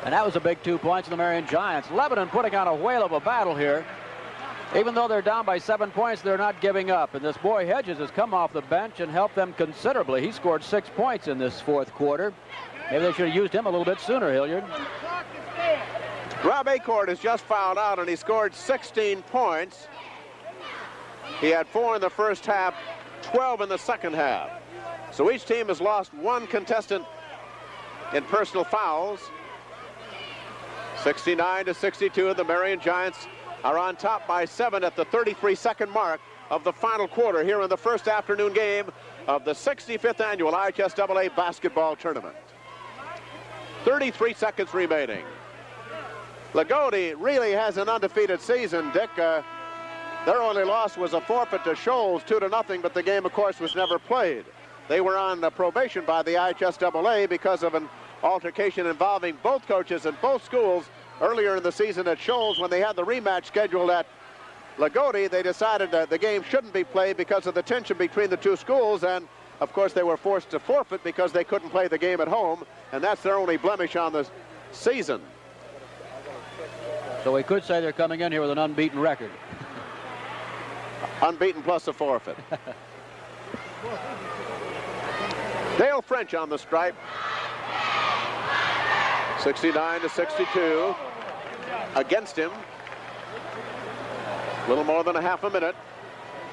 And that was a big 2 points for the Marion Giants. Lebanon putting on a whale of a battle here. Even though they're down by 7 points, they're not giving up. And this boy Hedges has come off the bench and helped them considerably. He scored 6 points in this fourth quarter. Maybe they should have used him a little bit sooner, Hilliard.
Rob Acord has just fouled out, and he scored 16 points. He had 4 in the first half, 12 in the second half. So each team has lost 1 contestant in personal fouls. 69-62, the Marion Giants are on top by 7 at the 33-second mark of the final quarter here in the first afternoon game of the 65th annual IHSAA basketball tournament. 33 seconds remaining. Lagodi really has an undefeated season, Dick. Their only loss was a forfeit to Shoals, 2-0, but the game, of course, was never played. They were on probation by the IHSAA because of an altercation involving both coaches and both schools earlier in the season at Shoals. When they had the rematch scheduled at Lagodi, they decided that the game shouldn't be played because of the tension between the two schools, and of course they were forced to forfeit because they couldn't play the game at home, and that's their only blemish on the season.
So we could say they're coming in here with an unbeaten record.
Unbeaten plus a forfeit. Dale French on the stripe. 69-62 against him. A little more than a half a minute.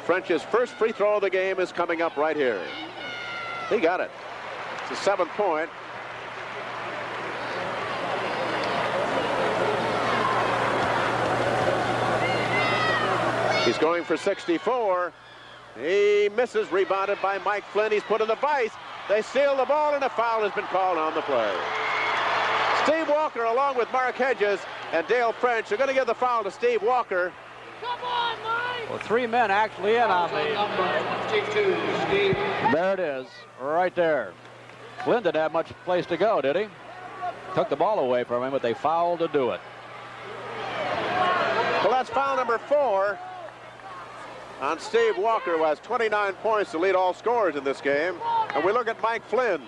French's first free throw of the game is coming up right here. He got it. It's a 7-point. He's going for 64. He misses, rebounded by Mike Flynn. He's put in the vise. They steal the ball, and a foul has been called on the play. Steve Walker, along with Mark Hedges and Dale French, are going to give the foul to Steve Walker.
Come on, Mike!
Well, 3 men actually in on the... There it is, right there. Flynn didn't have much place to go, did he? Took the ball away from him, but they fouled to do it.
Well, that's foul number 4 on Steve Walker, who has 29 points to lead all scorers in this game. And we look at Mike Flynn.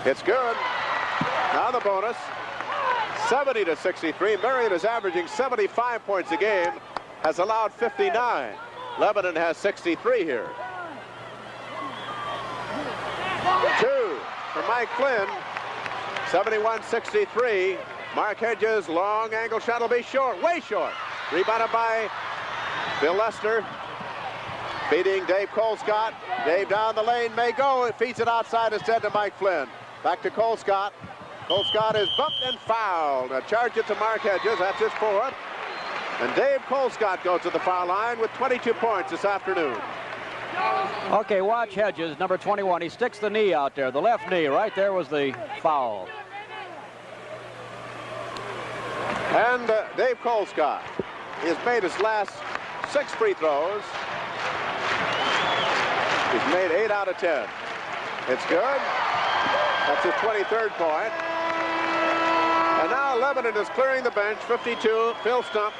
It's good. Now the bonus. 70-63. Marion is averaging 75 points a game, has allowed 59. Lebanon has 63 here. 2 for Mike Flynn. 71-63. Mark Hedges, long angle shot will be short, way short. Rebounded by Bill Lester. Feeding Dave Colescott. Dave down the lane, may go. It feeds it outside instead to Mike Flynn. Back to Colescott. Colescott is bumped and fouled. Now charge it to Mark Hedges. That's his 4th. And Dave Colescott goes to the foul line with 22 points this afternoon.
Okay, watch Hedges, number 21. He sticks the knee out there, the left knee. Right there was the foul.
And Dave Colescott has made his last 6 free throws. He's made 8 out of 10. It's good. That's his 23rd point. And now Lebanon is clearing the bench. 52, Phil Stump.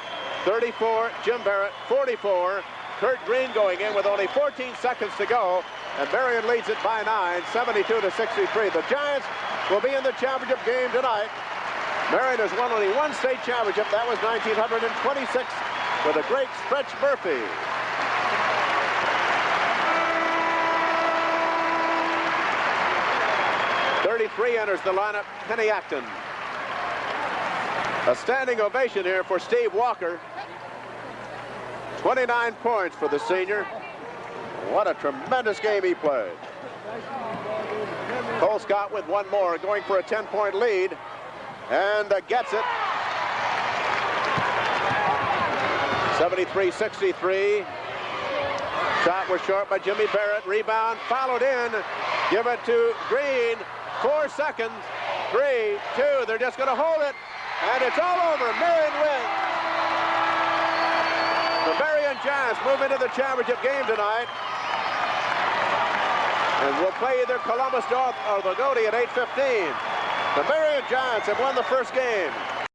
34, Jim Barrett. 44, Kurt Green going in with only 14 seconds to go. And Marion leads it by 9, 72-63. The Giants will be in the championship game tonight. Marion has won only 1 state championship. That was 1926 with a great Stretch Murphy. '33 enters the lineup, Kenny Acton. A standing ovation here for Steve Walker. 29 points for the senior. What a tremendous game he played. Colescott with 1 more, going for a 10-point lead, and gets it. 73-63. Shot was short by Jimmy Barrett. Rebound, followed in. Give it to Green. 4 seconds. 3, 2. They're just going to hold it, and it's all over. Marion wins. The Marion Giants move into the championship game tonight. And And we'll play either Columbus North or Lagodi at 8:15. The Marion Giants have won the first game.